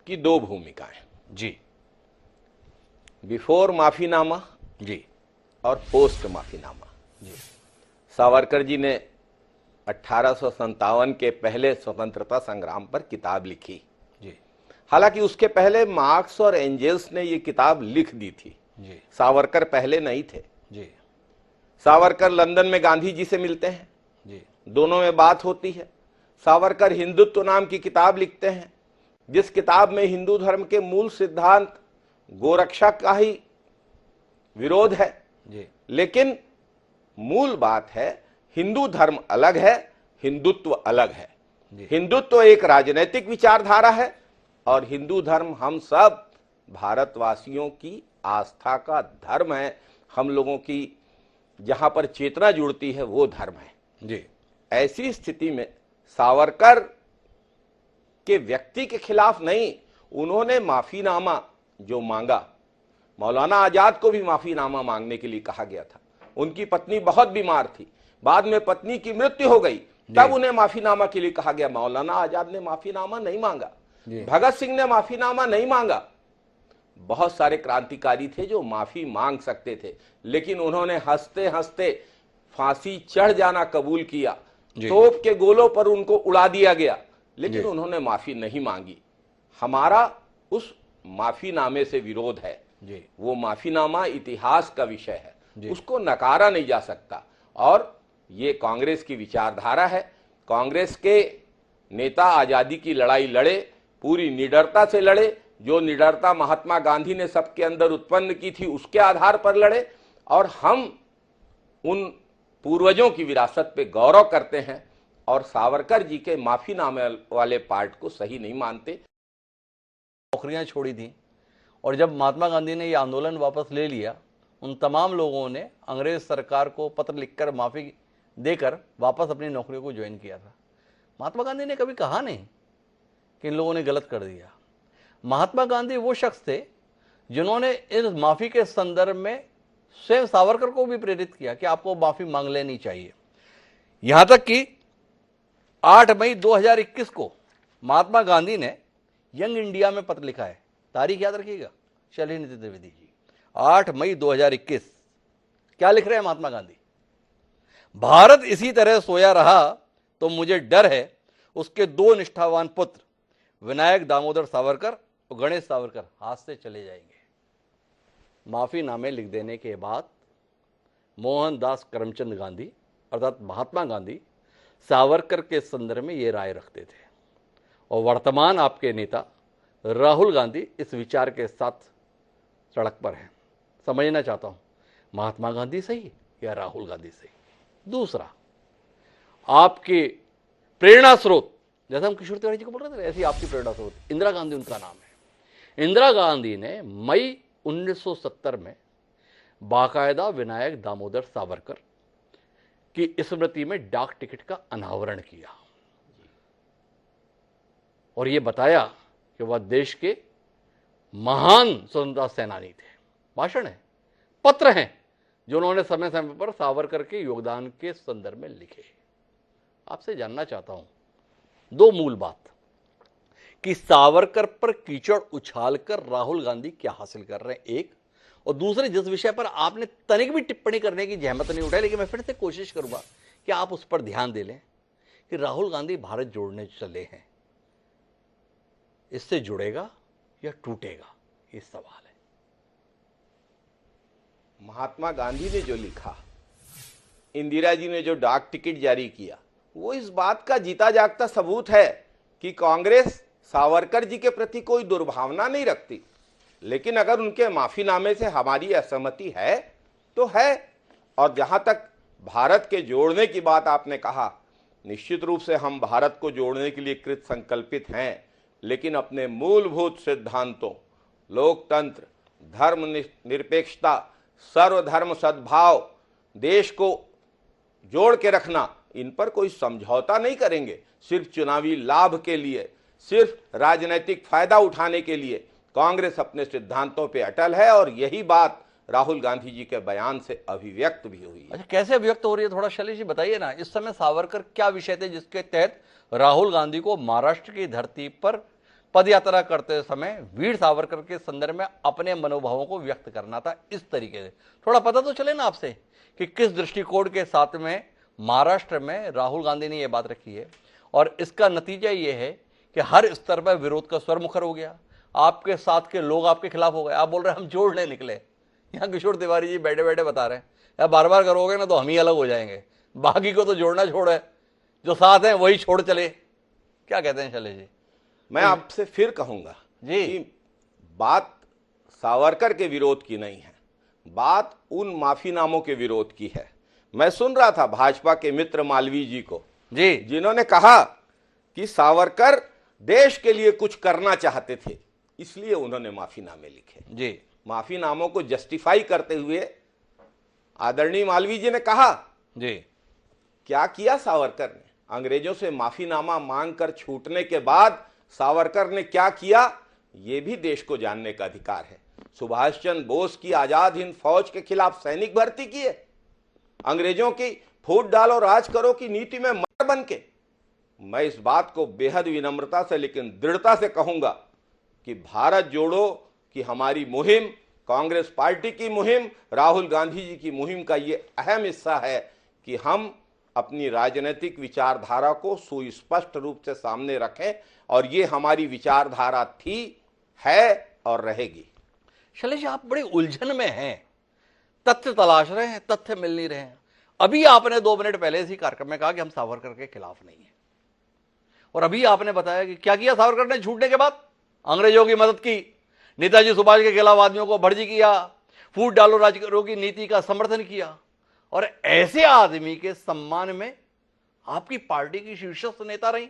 की दो भूमिकाएं जी बिफोर माफीनामा जी और पोस्ट माफीनामा। जी सावरकर जी ने 1857 के पहले स्वतंत्रता संग्राम पर किताब लिखी। जी हालांकि उसके पहले मार्क्स और एंजेल्स ने ये किताब लिख दी थी। जी सावरकर पहले नहीं थे। जी सावरकर लंदन में गांधी जी से मिलते हैं, जी दोनों में बात होती है। सावरकर हिंदुत्व नाम की किताब लिखते हैं, जिस किताब में हिंदू धर्म के मूल सिद्धांत गोरक्षा का ही विरोध है, जी लेकिन मूल बात है हिंदू धर्म अलग है, हिंदुत्व अलग है। हिंदुत्व एक राजनैतिक विचारधारा है और हिंदू धर्म हम सब भारतवासियों की आस्था का धर्म है। हम लोगों की जहां पर चेतना जुड़ती है वो धर्म है। जी ऐसी स्थिति में सावरकर के व्यक्ति के खिलाफ नहीं, उन्होंने माफीनामा जो मांगा, मौलाना आजाद को भी माफीनामा मांगने के लिए कहा गया था। उनकी पत्नी बहुत बीमार थी, बाद में पत्नी की मृत्यु हो गई, तब उन्हें माफीनामा के लिए कहा गया। मौलाना आजाद ने माफीनामा नहीं मांगा, भगत सिंह ने माफीनामा नहीं मांगा। बहुत सारे क्रांतिकारी थे जो माफी मांग सकते थे, लेकिन उन्होंने हंसते हंसते फांसी चढ़ जाना कबूल किया। तोप के गोलों पर उनको उड़ा दिया गया, लेकिन उन्होंने माफी नहीं मांगी। हमारा उस माफीनामे से विरोध है। वो माफीनामा इतिहास का विषय है, उसको नकारा नहीं जा सकता। और ये कांग्रेस की विचारधारा है। कांग्रेस के नेता आजादी की लड़ाई लड़े, पूरी निडरता से लड़े। जो निडरता महात्मा गांधी ने सबके अंदर उत्पन्न की थी, उसके आधार पर लड़े। और हम उन पूर्वजों की विरासत पे गौरव करते हैं और सावरकर जी के माफीनामे वाले पार्ट को सही नहीं मानते। नौकरियां छोड़ी थी, और जब महात्मा गांधी ने यह आंदोलन वापस ले लिया, उन तमाम लोगों ने अंग्रेज सरकार को पत्र लिखकर माफी देकर वापस अपनी नौकरियों को ज्वाइन किया था। महात्मा गांधी ने कभी कहा नहीं कि इन लोगों ने गलत कर दिया। महात्मा गांधी वो शख्स थे जिन्होंने इस माफी के संदर्भ में स्वयं सावरकर को भी प्रेरित किया कि आपको माफी मांग लेनी चाहिए। यहां तक कि 8 मई 2021 को महात्मा गांधी ने यंग इंडिया में पत्र लिखा है। तारीख याद रखिएगा, शैलेश नितिन त्रिवेदी जी, 8 मई 2021। क्या लिख रहे हैं महात्मा गांधी? भारत इसी तरह सोया रहा तो मुझे डर है उसके 2 निष्ठावान पुत्र विनायक दामोदर सावरकर और गणेश सावरकर हाथ से चले जाएंगे। माफीनामे लिख देने के बाद मोहनदास करमचंद गांधी अर्थात महात्मा गांधी सावरकर के संदर्भ में ये राय रखते थे, और वर्तमान आपके नेता राहुल गांधी इस विचार के साथ सड़क पर हैं। समझना चाहता हूं, महात्मा गांधी सही या राहुल गांधी सही? दूसरा, आपके प्रेरणा स्रोत, जैसे हम किशोर तिवारी जी को बोल रहे थे, ऐसी आपकी प्रेरणा स्रोत इंदिरा गांधी उनका नाम है। इंदिरा गांधी ने मई 1970 में बाकायदा विनायक दामोदर सावरकर की स्मृति में डाक टिकट का अनावरण किया और यह बताया कि वह देश के महान स्वतंत्रता सेनानी थे। भाषण है, पत्र हैं जो उन्होंने समय समय पर सावरकर के योगदान के संदर्भ में लिखे। आपसे जानना चाहता हूं 2 मूल बात, कि सावरकर पर कीचड़ उछालकर राहुल गांधी क्या हासिल कर रहे हैं, एक, और दूसरे जिस विषय पर आपने तनिक भी टिप्पणी करने की जहमत नहीं उठाई, लेकिन मैं फिर से कोशिश करूंगा कि आप उस पर ध्यान दे लें कि राहुल गांधी भारत जोड़ने चले हैं, इससे जुड़ेगा या टूटेगा, ये सवाल है। महात्मा गांधी ने जो लिखा, इंदिरा जी ने जो डाक टिकट जारी किया, वो इस बात का जीता जागता सबूत है कि कांग्रेस सावरकर जी के प्रति कोई दुर्भावना नहीं रखती। लेकिन अगर उनके माफीनामे से हमारी असहमति है तो है। और जहां तक भारत के जोड़ने की बात आपने कहा, निश्चित रूप से हम भारत को जोड़ने के लिए कृत संकल्पित हैं, लेकिन अपने मूलभूत सिद्धांतों, लोकतंत्र, धर्म निरपेक्षता, सर्वधर्म सद्भाव, देश को जोड़ के रखना, इन पर कोई समझौता नहीं करेंगे। सिर्फ चुनावी लाभ के लिए, सिर्फ राजनीतिक फायदा उठाने के लिए कांग्रेस अपने सिद्धांतों पे अटल है, और यही बात राहुल गांधी जी के बयान से अभिव्यक्त भी हुई है। अच्छा, कैसे अभिव्यक्त हो रही है, थोड़ा शैलेश जी बताइए ना। इस समय सावरकर क्या विषय थे जिसके तहत राहुल गांधी को महाराष्ट्र की धरती पर पदयात्रा करते समय वीर सावरकर के संदर्भ में अपने मनोभावों को व्यक्त करना था इस तरीके से? थोड़ा पता तो चले ना आपसे कि किस दृष्टिकोण के साथ में महाराष्ट्र में राहुल गांधी ने यह बात रखी है, और इसका नतीजा यह है कि हर स्तर पर विरोध का स्वर मुखर हो गया। आपके साथ के लोग आपके खिलाफ हो गए। आप बोल रहे हैं हम जोड़ने निकले। यहाँ किशोर तिवारी जी बैठे बैठे बता रहे हैं यार बार बार करोगे ना तो हम ही अलग हो जाएंगे, बाकी को तो जोड़ना छोड़ है, जो साथ हैं वही छोड़ चले। क्या कहते हैं शैलेश जी? मैं आपसे फिर कहूंगा जी कि बात सावरकर के विरोध की नहीं है, बात उन माफीनामों के विरोध की है। मैं सुन रहा था भाजपा के मित्र मालवीय जी को, जी, जिन्होंने कहा कि सावरकर देश के लिए कुछ करना चाहते थे, इसलिए उन्होंने माफीनामे लिखे। जी, माफीनामों को जस्टिफाई करते हुए आदरणीय मालवीय जी ने कहा, जी, क्या किया सावरकर ने? अंग्रेजों से माफीनामा मांगकर छूटने के बाद सावरकर ने क्या किया, यह भी देश को जानने का अधिकार है। सुभाष चंद्र बोस की आजाद हिंद फौज के खिलाफ सैनिक भर्ती किए, अंग्रेजों की फूट डालो राज करो की नीति में मर बन के। मैं इस बात को बेहद विनम्रता से लेकिन दृढ़ता से कहूंगा कि भारत जोड़ो कि हमारी मुहिम, कांग्रेस पार्टी की मुहिम, राहुल गांधी जी की मुहिम का ये अहम हिस्सा है कि हम अपनी राजनीतिक विचारधारा को सुस्पष्ट रूप से सामने रखें, और ये हमारी विचारधारा थी, है और रहेगी। शैलेश आप बड़ी उलझन में हैं, तथ्य तलाश रहे हैं, तथ्य मिल नहीं रहे हैं। अभी आपने 2 मिनट पहले इसी कार्यक्रम में कहा कि हम सावरकर के खिलाफ नहीं है, और अभी आपने बताया कि क्या किया सावरकर ने छूटने के बाद? अंग्रेजों की मदद की, नेताजी सुभाष के खिलाफ आदमियों को भर्जी किया, फूट डालो राज करो की नीति का समर्थन किया, और ऐसे आदमी के सम्मान में आपकी पार्टी की शीर्षस्थ नेता रही,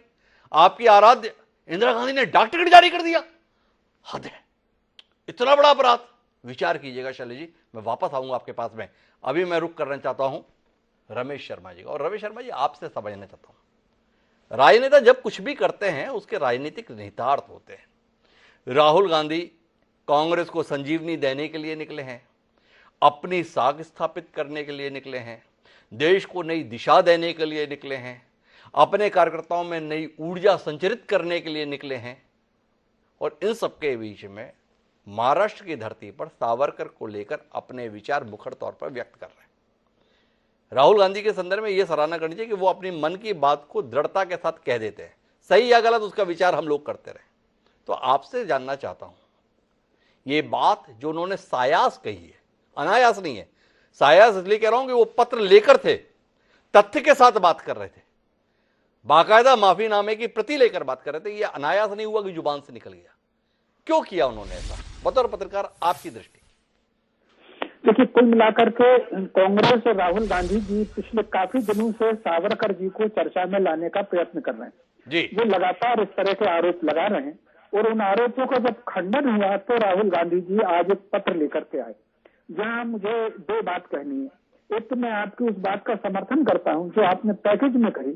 आपकी आराध्य इंदिरा गांधी ने डाक टिकट जारी कर दिया। हद है, इतना बड़ा अपराध। विचार कीजिएगा शैलेश जी, मैं वापस आऊंगा आपके पास में। अभी मैं रुक करना चाहता हूं रमेश शर्मा जी का, और रमेश शर्मा जी आपसे समझना चाहता हूं, राजनेता जब कुछ भी करते हैं उसके राजनीतिक निहितार्थ होते हैं। राहुल गांधी कांग्रेस को संजीवनी देने के लिए निकले हैं, अपनी साख स्थापित करने के लिए निकले हैं, देश को नई दिशा देने के लिए निकले हैं, अपने कार्यकर्ताओं में नई ऊर्जा संचरित करने के लिए निकले हैं, और इन सबके बीच में महाराष्ट्र की धरती पर सावरकर को लेकर अपने विचार मुखर तौर पर व्यक्त कर रहे हैं। राहुल गांधी के संदर्भ में यह सराहना करनी चाहिए कि वो अपनी मन की बात को दृढ़ता के साथ कह देते हैं, सही या गलत उसका विचार हम लोग करते रहे। तो आपसे जानना चाहता हूं, ये बात जो उन्होंने सायास कही है, अनायास नहीं है, सायास इसलिए कह रहा हूं कि वो पत्र लेकर थे, तथ्य के साथ बात कर रहे थे, बाकायदा माफीनामे की प्रति लेकर बात कर रहे थे। ये अनायास नहीं हुआ कि जुबान से निकल गया। क्यों किया उन्होंने ऐसा, बतौर पत्रकार आपकी दृष्टि? देखिए, कुल मिलाकर के कांग्रेस और राहुल गांधी जी पिछले काफी दिनों से सावरकर जी को चर्चा में लाने का प्रयत्न कर रहे हैं जी। वो लगातार इस तरह के आरोप लगा रहे हैं, और उन आरोपों का जब खंडन हुआ तो राहुल गांधी जी आज एक पत्र लेकर के आए, जहां मुझे 2 बात कहनी है। एक तो मैं आपकी उस बात का समर्थन करता हूं जो आपने पैकेज में कही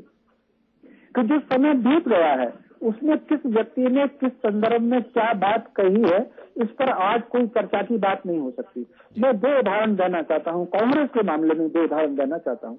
कि जो समय बीत गया है उसमें किस व्यक्ति ने किस संदर्भ में क्या बात कही है, इस पर आज कोई चर्चा की बात नहीं हो सकती। मैं 2 उदाहरण देना चाहता हूं, कांग्रेस के मामले में 2 उदाहरण देना चाहता हूं।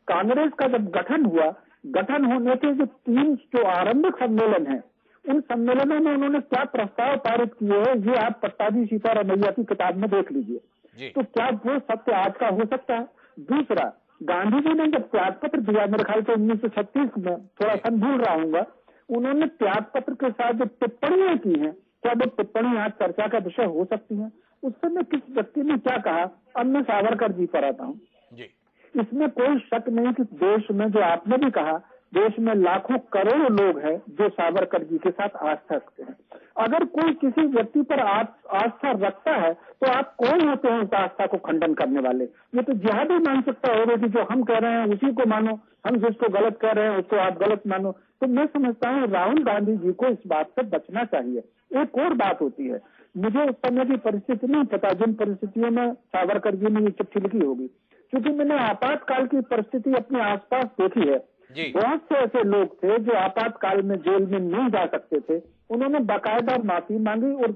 कांग्रेस का जब गठन हुआ, गठन होने के जो 3 जो आरंभिक सम्मेलन है, उन सम्मेलनों में उन्होंने क्या प्रस्ताव पारित किए हैं, ये आप पट्टाभी सीतारमैया की किताब में देख लीजिए। तो क्या वो सत्य आज का हो सकता है? दूसरा, गांधी जी ने जब त्याग पत्र दिया, मेरे ख्याल से 1936 में, थोड़ा सन भूल रहा हूँ, उन्होंने त्याग पत्र के साथ जो टिप्पणियां की हैं, क्या वो टिप्पणी आज चर्चा का विषय हो सकती हैं? उस समय किस व्यक्ति ने क्या कहा। अब मैं सावरकर जी पर आता हूँ। जी। इसमें कोई शक नहीं कि देश में, जो आपने भी कहा, देश में लाखों करोड़ों लोग हैं जो सावरकर जी के साथ आस्था रखते हैं। अगर कोई किसी व्यक्ति पर आस्था रखता है तो आप कौन होते हैं उस आस्था को खंडन करने वाले। ये तो जिहादी मानसिकता हो रही थी, जो हम कह रहे हैं उसी को मानो, हम जिसको गलत कह रहे हैं उसको आप गलत मानो। तो मैं समझता हूँ राहुल गांधी जी को इस बात से बचना चाहिए। एक और बात होती है, मुझे उस समय की परिस्थिति नहीं पता जिन परिस्थितियों में सावरकर जी ने ये चिट्ठी लिखी होगी, क्योंकि मैंने आपातकाल की परिस्थिति अपने आसपास देखी है। बहुत से ऐसे लोग थे जो आपातकाल में जेल में नहीं जा सकते थे, उन्होंने बाकायदा माफी मांगी और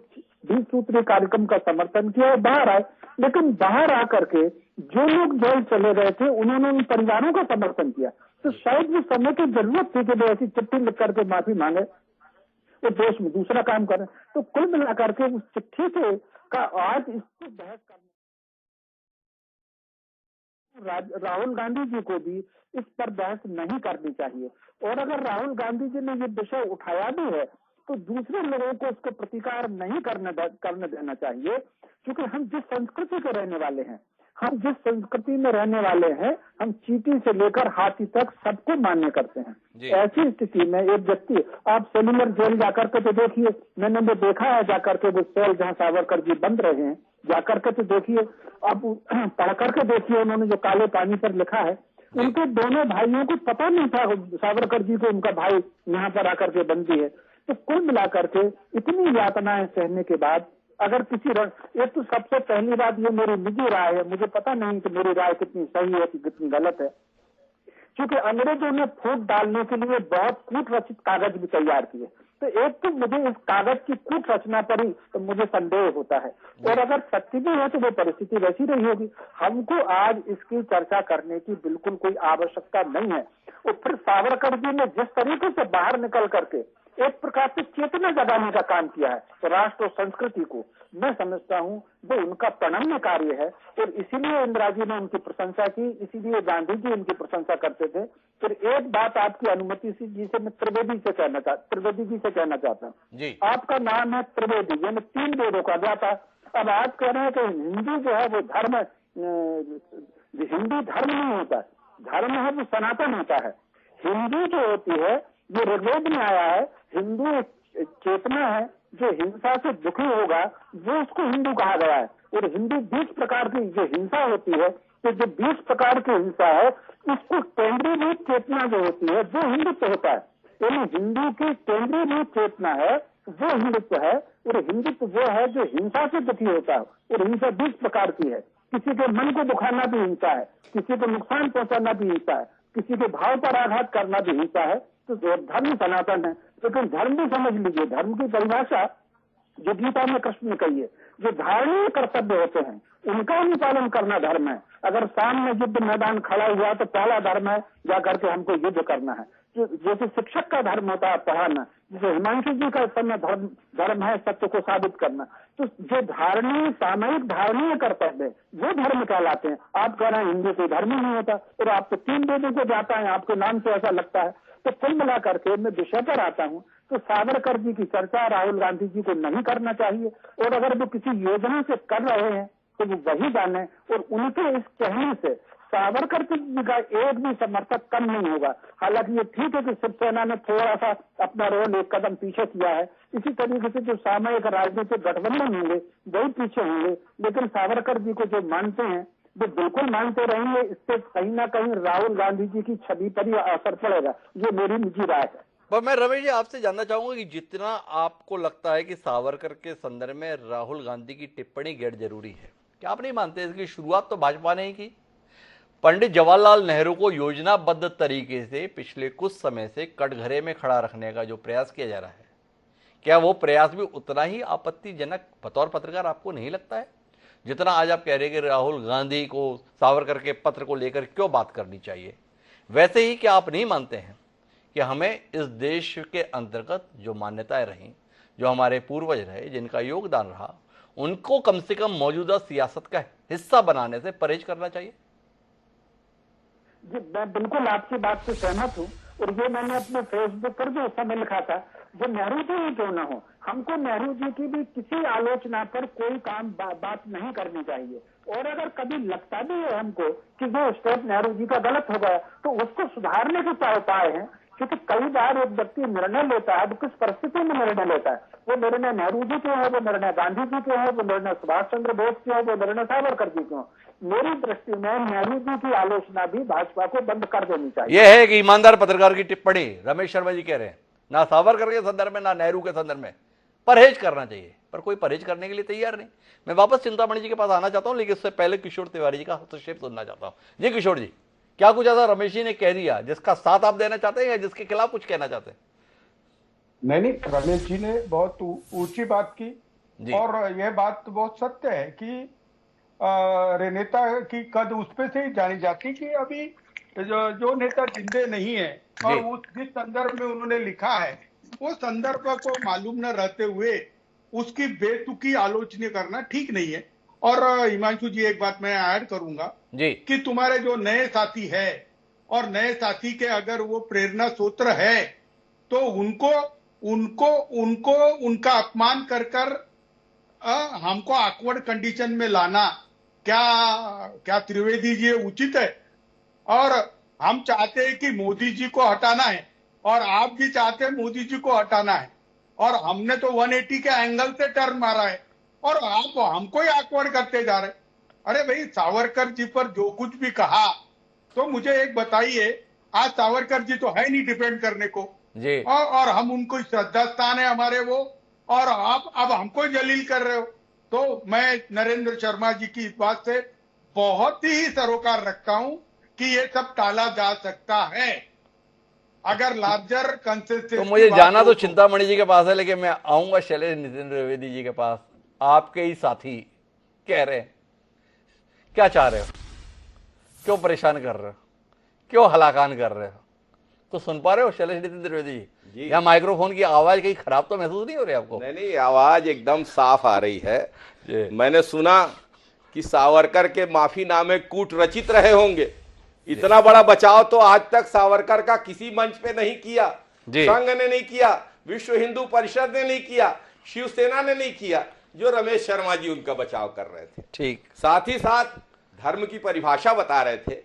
20 सूत्री कार्यक्रम का समर्थन किया और बाहर आए। लेकिन बाहर आकर के जो लोग जेल चले गए थे उन्होंने उन परिवारों का समर्थन किया। तो शायद वो समय की जरूरत थी कि वो ऐसी चिट्ठी लिख करके माफी मांगे तो देश में दूसरा काम करें। तो कुल मिलाकर के उस चिट्ठी से का आज इससे बहस करने, राहुल गांधी जी को भी इस पर बहस नहीं करनी चाहिए। और अगर राहुल गांधी जी ने ये विषय उठाया भी है तो दूसरे लोगों को उसको प्रतिकार नहीं करने देना चाहिए, क्योंकि हम जिस संस्कृति के रहने वाले हैं, हम जिस संस्कृति में रहने वाले हैं, हम चींटी से लेकर हाथी तक सबको मान्य करते हैं। ऐसी स्थिति में एक व्यक्ति, आप सेलुलर जेल जाकर के तो देखिए, मैंने वो देखा है जाकर के वो सेल जहाँ सावरकर जी बंद रहे हैं, जाकर के तो देखिए, अब पढ़ करके देखिए उन्होंने जो काले पानी पर लिखा है। उनके दोनों भाइयों को पता नहीं था सावरकर जी को उनका भाई यहाँ पर आकर के बंदी है। तो कुल मिलाकर के इतनी यातनाएं सहने के बाद अगर किसी एक तो सबसे पहली बात, ये मेरी निजी राय है, मुझे पता नहीं कि मेरी राय कितनी सही है कि कितनी गलत है, क्योंकि अंग्रेजों ने फूट डालने के लिए बहुत कूट रचित कागज भी तैयार किए। तो एक तो मुझे इस कागज की कूट रचना पर ही तो मुझे संदेह होता है, और अगर सत्य भी है तो वो परिस्थिति वैसी रही होगी। हमको आज इसकी चर्चा करने की बिल्कुल कोई आवश्यकता नहीं है। और फिर सावरकर जी ने जिस तरीके से बाहर निकल करके एक प्रकार से चेतना जगाने का काम किया है तो राष्ट्र और संस्कृति को, मैं समझता हूँ वो उनका प्रणम्य कार्य है। और इसीलिए इंदिरा जी ने उनकी प्रशंसा की, इसीलिए गांधी जी उनकी प्रशंसा करते थे। फिर एक बात आपकी अनुमति से जी से मैं त्रिवेदी जी से कहना चाहता हूँ। आपका नाम है त्रिवेदी, यानी 3 वेदों का ज्ञाता। अब आप कह रहे हैं कि हिंदू जो है वो धर्म, हिंदू धर्म नहीं होता, धर्म है वो सनातन होता है। हिंदू जो होती है ये ऋग्वेद में आया है, हिंदू चेतना है, जो हिंसा से दुखी होगा वो उसको हिंदू कहा गया है। और हिंदू 20 प्रकार की जो हिंसा होती है, तो जो 20 प्रकार की हिंसा है उसको केंद्रीय चेतना जो होती है वो हिंदुत्व होता है। यानी हिंदू की केंद्रीय चेतना है वो हिंदुत्व है, और हिंदुत्व वो है जो हिंसा से दुखी होता है। और हिंसा 20 प्रकार की है, किसी के मन को दुखाना भी हिंसा है, किसी को नुकसान पहुंचाना भी हिंसा है, किसी के भाव पर आघात करना भी हिंसा है। तो धर्म सनातन है, लेकिन धर्म भी समझ लीजिए, धर्म की परिभाषा जो गीता में कृष्ण ने कही है, जो धार्मिक कर्तव्य होते हैं उनका भी पालन करना धर्म है। अगर सामने युद्ध मैदान खड़ा हुआ तो पहला धर्म है जाकर के हमको युद्ध करना है। जैसे शिक्षक का धर्म होता है पढ़ाना, जैसे हिमांशु जी का समय धर्म है सत्य को साबित करना। तो जो धारणीय सामयिक धारणीय कर्तव्य वो धर्म कहलाते हैं। आप कह रहे हैं हिंदू कोई धर्म नहीं होता, और आप तो 3 वेदों को जाता है, आपके नाम से ऐसा लगता है। तो कुल मिलाकर के मैं विषय पर आता हूँ तो सावरकर जी की चर्चा राहुल गांधी जी को नहीं करना चाहिए, और अगर वो किसी योजना से कर रहे हैं तो वो वही जाने। और उनके इस कहने से सावरकर जी का एक भी समर्थक कम नहीं होगा। हालांकि ये ठीक है कि शिवसेना ने थोड़ा सा अपना रोल एक कदम पीछे किया है, इसी तरीके से जो सामयिक राजनीतिक गठबंधन होंगे वही पीछे होंगे, लेकिन सावरकर जी को जो मानते हैं वो बिल्कुल मानते रहेंगे। इससे कहीं ना कहीं राहुल गांधी जी की छवि पर ही असर पड़ेगा, ये मेरी निजी राय है। पर मैं रमेश जी आपसे जानना चाहूंगा कि जितना आपको लगता है कि सावरकर के संदर्भ में राहुल गांधी की टिप्पणी गैर जरूरी है, क्या आप नहीं मानते इसकी शुरुआत तो भाजपा ने ही की? पंडित जवाहरलाल नेहरू को योजनाबद्ध तरीके से पिछले कुछ समय से कटघरे में खड़ा रखने का जो प्रयास किया जा रहा है, क्या वो प्रयास भी उतना ही आपत्तिजनक बतौर पत्रकार आपको नहीं लगता है जितना आज आप कह रहे हैं कि राहुल गांधी को सावरकर के पत्र को लेकर क्यों बात करनी चाहिए? वैसे ही क्या आप नहीं मानते हैं कि हमें इस देश के अंतर्गत जो मान्यताएं रहीं, जो हमारे पूर्वज रहे, जिनका योगदान रहा, उनको कम से कम मौजूदा सियासत का हिस्सा बनाने से परहेज करना चाहिए? जी मैं बिल्कुल आपकी बात से सहमत हूँ, और ये मैंने अपने फेसबुक पर भी उस समय लिखा था जो नेहरू जी ही क्यों ना हो, हमको नेहरू जी की भी किसी आलोचना पर कोई बात नहीं करनी चाहिए। और अगर कभी लगता भी है हमको कि जो स्टेप नेहरू जी का गलत हो गया, तो उसको सुधारने के क्या उपाय हैं? क्योंकि कई बार एक व्यक्ति निर्णय लेता है, वो किस परिस्थिति में निर्णय लेता है, वो निर्णय नेहरू जी के है, वो निर्णय गांधी जी के है, वो निर्णय सुभाष चंद्र बोस के है, वो निर्णय सावरकर जी के हो। मेरी दृष्टि में नेहरू जी की आलोचना भी भाजपा को बंद कर देनी चाहिए। यह है एक ईमानदार पत्रकार की टिप्पणी। रमेश शर्मा जी कह रहे हैं ना सावरकर के संदर्भ में ना नेहरू के संदर्भ में परहेज करना चाहिए, पर कोई परहेज करने के लिए तैयार नहीं। मैं वापस चिंतामणि जी के पास आना चाहता हूं, लेकिन उससे पहले किशोर तिवारी जी का हस्तक्षेप सुनना चाहता हूं। जी किशोर जी, क्या कुछ ऐसा रमेश जी ने कह दिया जिसका साथ आप देना चाहते हैं या जिसके खिलाफ कुछ कहना चाहते हैं? नहीं, रमेश जी ने बहुत ऊंची बात की और यह बात बहुत सत्य है कि नेता की कद उस पे से ही जानी जाती कि अभी जो नेता जिंदे नहीं है और उस जिस संदर्भ में उन्होंने लिखा है वो संदर्भ को मालूम न रहते हुए उसकी बेतुकी आलोचना करना ठीक नहीं है। और हिमांशु जी, एक बात मैं ऐड करूंगा जी कि तुम्हारे जो नए साथी है और नए साथी के अगर वो प्रेरणा सूत्र है तो उनको उनका अपमान कर हमको ऑकवर्ड कंडीशन में लाना क्या त्रिवेदी जी उचित है? और हम चाहते हैं कि मोदी जी को हटाना है और आप भी चाहते हैं मोदी जी को हटाना है और हमने तो 180 के एंगल से टर्न मारा है और आप हमको ही ऑकवर्ड करते जा रहे। अरे भाई, सावरकर जी पर जो कुछ भी कहा तो मुझे एक बताइए, आज सावरकर जी तो है नहीं डिफेंड करने को जी। और हम उनको श्रद्धा स्थान है हमारे वो, और आप अब हमको जलील कर रहे हो। तो मैं नरेंद्र शर्मा जी की इस बात से बहुत ही सरोकार रखता हूं कि ये सब टाला जा सकता है अगर लार्जर कंसेंसस। तो मुझे जाना तो चिंतामणि जी के पास है, लेकिन मैं आऊंगा शैलेश नितिन द्विवेदी जी के पास। आपके ही साथी कह रहे हैं, क्या चाह रहे हो, क्यों परेशान कर रहे हो, क्यों हलाकान कर रहे हो? तो सुन पा रहे हो शैलेश नितिन द्विवेदी जी? या माइक्रोफोन की आवाज कहीं खराब तो महसूस नहीं हो रही आपको? नहीं, आवाज एकदम साफ आ रही है। मैंने सुना कि सावरकर के माफीनामे कूट रचित रहे होंगे। इतना बड़ा बचाव तो आज तक सावरकर का किसी मंच पे नहीं किया, संघ ने नहीं किया, विश्व हिंदू परिषद ने नहीं किया, शिवसेना ने नहीं किया, जो रमेश शर्मा जी उनका बचाव कर रहे थे। ठीक, साथ ही साथ धर्म की परिभाषा बता रहे थे,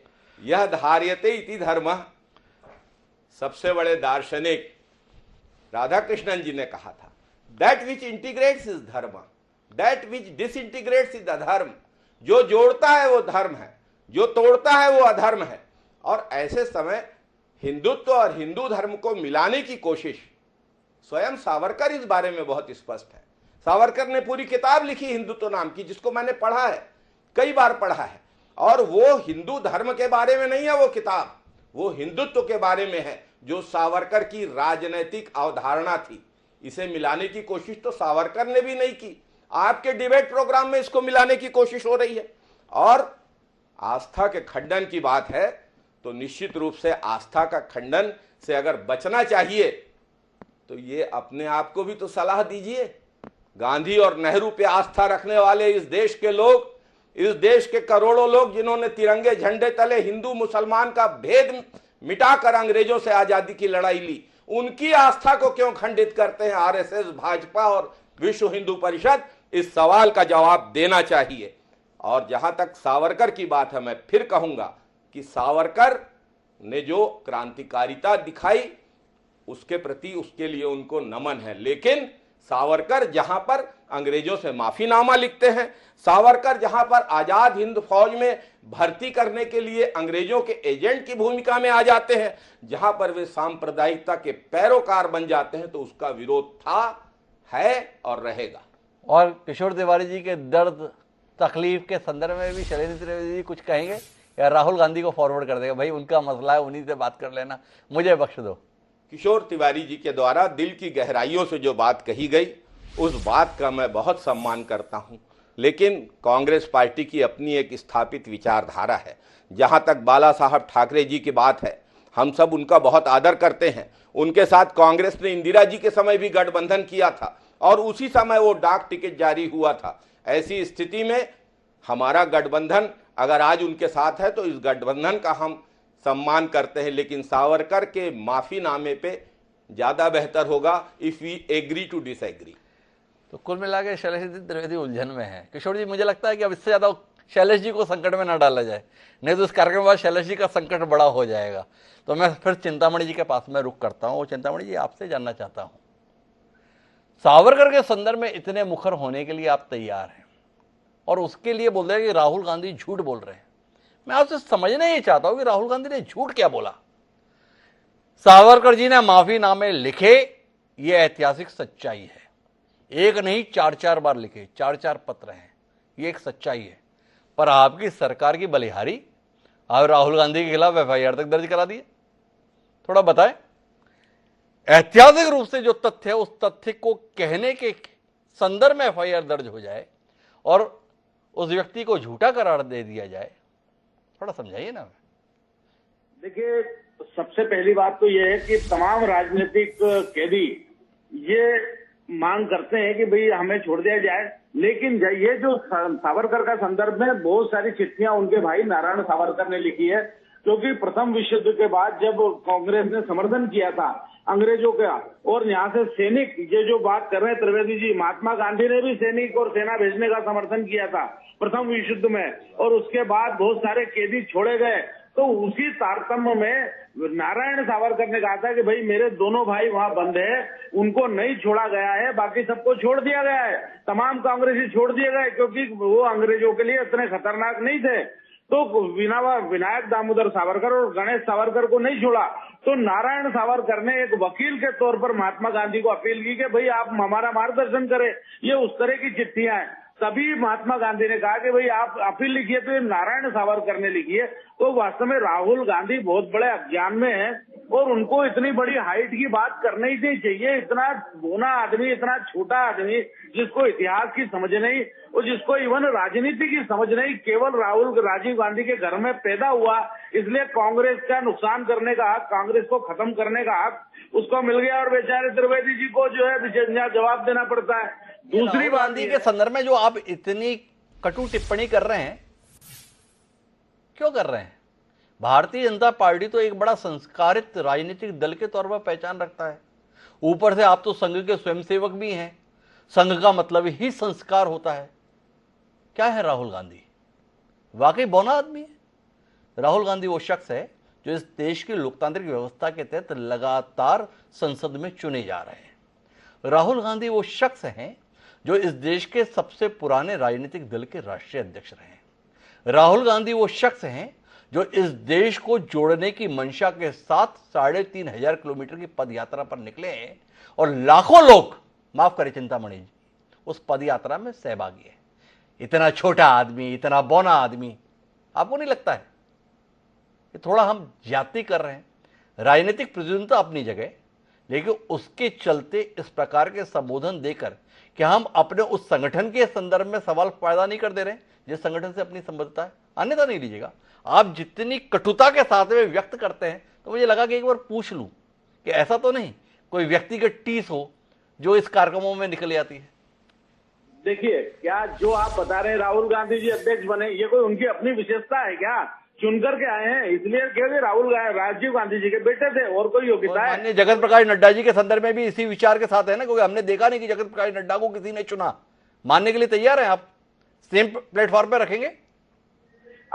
यह धार्यते इति धर्मः। सबसे बड़े दार्शनिक राधा कृष्णन जी ने कहा था, दैट विच इंटीग्रेट्स इज धर्म, दैट विच डिसइंटीग्रेट्स इज अधर्म। जो जोड़ता है वो धर्म है, जो तोड़ता है वो अधर्म है। और ऐसे समय हिंदुत्व और हिंदू धर्म को मिलाने की कोशिश, स्वयं सावरकर इस बारे में बहुत स्पष्ट है। सावरकर ने पूरी किताब लिखी हिंदुत्व नाम की, जिसको मैंने पढ़ा है, कई बार पढ़ा है। और वो हिंदू धर्म के बारे में नहीं है वो किताब, वो हिंदुत्व के बारे में है, जो सावरकर की राजनैतिक अवधारणा थी। इसे मिलाने की कोशिश तो सावरकर ने भी नहीं की। आपके डिबेट प्रोग्राम में इसको मिलाने की कोशिश हो रही है। और आस्था के खंडन की बात है तो निश्चित रूप से आस्था का खंडन से अगर बचना चाहिए तो ये अपने आप को भी तो सलाह दीजिए। गांधी और नेहरू पे आस्था रखने वाले इस देश के लोग, इस देश के करोड़ों लोग जिन्होंने तिरंगे झंडे तले हिंदू मुसलमान का भेद मिटाकर अंग्रेजों से आजादी की लड़ाई ली, उनकी आस्था को क्यों खंडित करते हैं आरएसएस, भाजपा और विश्व हिंदू परिषद? इस सवाल का जवाब देना चाहिए। और जहां तक सावरकर की बात है, मैं फिर कहूंगा कि सावरकर ने जो क्रांतिकारिता दिखाई उसके प्रति, उसके लिए उनको नमन है। लेकिन सावरकर जहां पर अंग्रेजों से माफीनामा लिखते हैं, सावरकर जहां पर आजाद हिंद फौज में भर्ती करने के लिए अंग्रेजों के एजेंट की भूमिका में आ जाते हैं, जहां पर वे सांप्रदायिकता के पैरोकार बन जाते हैं, तो उसका विरोध था, है और रहेगा। और किशोर तिवारी जी के दर्द तकलीफ के संदर्भ में भी शैलेश त्रिवेदी जी कुछ कहेंगे या राहुल गांधी को फॉरवर्ड कर देगा, भाई उनका मसला है, उन्हीं से बात कर लेना, मुझे बख्श दो? किशोर तिवारी जी के द्वारा दिल की गहराइयों से जो बात कही गई, उस बात का मैं बहुत सम्मान करता हूं। लेकिन कांग्रेस पार्टी की अपनी एक स्थापित विचारधारा है। जहां तक बाला साहब ठाकरे जी की बात है, हम सब उनका बहुत आदर करते हैं। उनके साथ कांग्रेस ने इंदिरा जी के समय भी गठबंधन किया था और उसी समय वो डाक टिकट जारी हुआ था। ऐसी स्थिति में हमारा गठबंधन अगर आज उनके साथ है तो इस गठबंधन का हम सम्मान करते हैं। लेकिन सावरकर के माफीनामे पे ज्यादा बेहतर होगा if we agree to disagree. तो कुल मिला के शैलेश जी त्रिवेदी उलझन में है। किशोर जी, मुझे लगता है कि अब इससे ज्यादा शैलेश जी को संकट में ना डाला जाए, नहीं तो इस कार्यक्रम के बाद शैलेश जी का संकट बड़ा हो जाएगा। तो मैं फिर चिंतामणि जी के पास में रुक करता हूं। चिंतामणि जी, आपसे जानना चाहता हूं, सावरकर के संदर्भ में इतने मुखर होने के लिए आप तैयार हैं और उसके लिए बोल रहे हैं कि राहुल गांधी झूठ बोल रहे हैं। मैं आपसे समझना ही चाहता हूं कि राहुल गांधी ने झूठ क्या बोला। सावरकर जी ने माफीनामे लिखे, ये ऐतिहासिक सच्चाई है। एक नहीं, 4-4 बार लिखे, 4-4 पत्र हैं, ये एक सच्चाई है। पर आपकी सरकार की बलिहारी, आप राहुल गांधी के खिलाफ एफआईआर तक दर्ज करा दिए। थोड़ा बताएं, ऐतिहासिक रूप से जो तथ्य है उस तथ्य को कहने के संदर्भ में एफआईआर दर्ज हो जाए और उस व्यक्ति को झूठा करार दे दिया जाए, थोड़ा समझाइए ना। देखिए, सबसे पहली बात तो यह है कि तमाम राजनीतिक कैदी ये मांग करते हैं कि भाई हमें छोड़ दिया जाए, लेकिन ये जो सावरकर का संदर्भ में बहुत सारी चिट्ठियां उनके भाई नारायण सावरकर ने लिखी है, क्योंकि प्रथम विश्व युद्ध के बाद जब कांग्रेस ने समर्थन किया था अंग्रेजों का, और यहाँ से सैनिक, ये जो बात कर रहे हैं त्रिवेदी जी, महात्मा गांधी ने भी सैनिक और सेना भेजने का समर्थन किया था प्रथम विश्व युद्ध में, और उसके बाद बहुत सारे कैदी छोड़े गए। तो उसी तारतम्य में नारायण सावरकर ने कहा था कि भाई मेरे दोनों भाई वहां बंद है, उनको नहीं छोड़ा गया है, बाकी सबको छोड़ दिया गया है, तमाम कांग्रेसी छोड़ दिए गए, क्योंकि वो अंग्रेजों के लिए इतने खतरनाक नहीं थे। तो विनायक दामोदर सावरकर और गणेश सावरकर को नहीं छोड़ा। तो नारायण सावरकर ने एक वकील के तौर पर महात्मा गांधी को अपील की कि भाई आप हमारा मार्गदर्शन करें। ये उस तरह की चिट्ठियां हैं। तभी महात्मा गांधी ने कहा कि भाई आप अपील लिखिए, तो नारायण सावरकर ने लिखी है। तो वास्तव में राहुल गांधी बहुत बड़े अज्ञान में है और उनको इतनी बड़ी हाइट की बात करनी ही चाहिए। इतना बोना आदमी, इतना छोटा आदमी जिसको इतिहास की समझ नहीं और जिसको इवन राजनीति की समझ नहीं, केवल राजीव गांधी के घर में पैदा हुआ, इसलिए कांग्रेस का नुकसान करने का हक, कांग्रेस को खत्म करने का हक उसको मिल गया और बेचारे त्रिवेदी जी को जो है जवाब देना पड़ता है। दूसरी बात गांधी के संदर्भ में जो आप इतनी कटु टिप्पणी कर रहे हैं, क्यों कर रहे हैं? भारतीय जनता पार्टी तो एक बड़ा संस्कारित राजनीतिक दल के तौर पर पहचान रखता है। ऊपर से आप तो संघ के स्वयंसेवक भी हैं। संघ का मतलब ही संस्कार होता है। क्या है राहुल गांधी? वाकई बौना आदमी है। राहुल गांधी वो शख्स है जो इस देश की लोकतांत्रिक व्यवस्था के तहत लगातार संसद में चुने जा रहे हैं। राहुल गांधी वो शख्स हैं जो इस देश के सबसे पुराने राजनीतिक दल के राष्ट्रीय अध्यक्ष रहे हैं। राहुल गांधी वो शख्स हैं जो इस देश को जोड़ने की मंशा के साथ 3500 किलोमीटर की पद यात्रा पर निकले हैं और लाखों लोग, माफ करें चिंतामणि जी, उस पद यात्रा में सहभागी है। इतना छोटा आदमी, इतना बौना आदमी, आपको नहीं लगता है कि थोड़ा हम ज्यादती कर रहे हैं? राजनीतिक प्रतिद्वंद्विता अपनी जगह, लेकिन उसके चलते इस प्रकार के संबोधन देकर कि हम अपने उस संगठन के संदर्भ में सवाल पैदा नहीं कर दे रहे हैं जिस संगठन से अपनी संबद्धता है। अन्यथा नहीं लीजिएगा। आप जितनी कटुता के साथ में व्यक्त करते हैं तो मुझे लगा कि एक बार पूछ लूं कि ऐसा तो नहीं कोई व्यक्तिगत टीस हो जो इस कार्यक्रमों में निकल आती है। देखिए, क्या जो आप बता रहे हैं राहुल गांधी जी अध्यक्ष बने, ये कोई उनकी अपनी विशेषता है क्या? चुनकर के आए हैं इसलिए क्योंकि राजीव गांधी जी के बेटे थे, और कोई योग्यता है? माननीय जगत प्रकाश नड्डा जी के संदर्भ में भी इसी विचार के साथ है ना, क्योंकि हमने देखा नहीं कि जगत प्रकाश नड्डा को किसी ने चुना। मानने के लिए तैयार हैं आप? सेम प्लेटफॉर्म पर रखेंगे?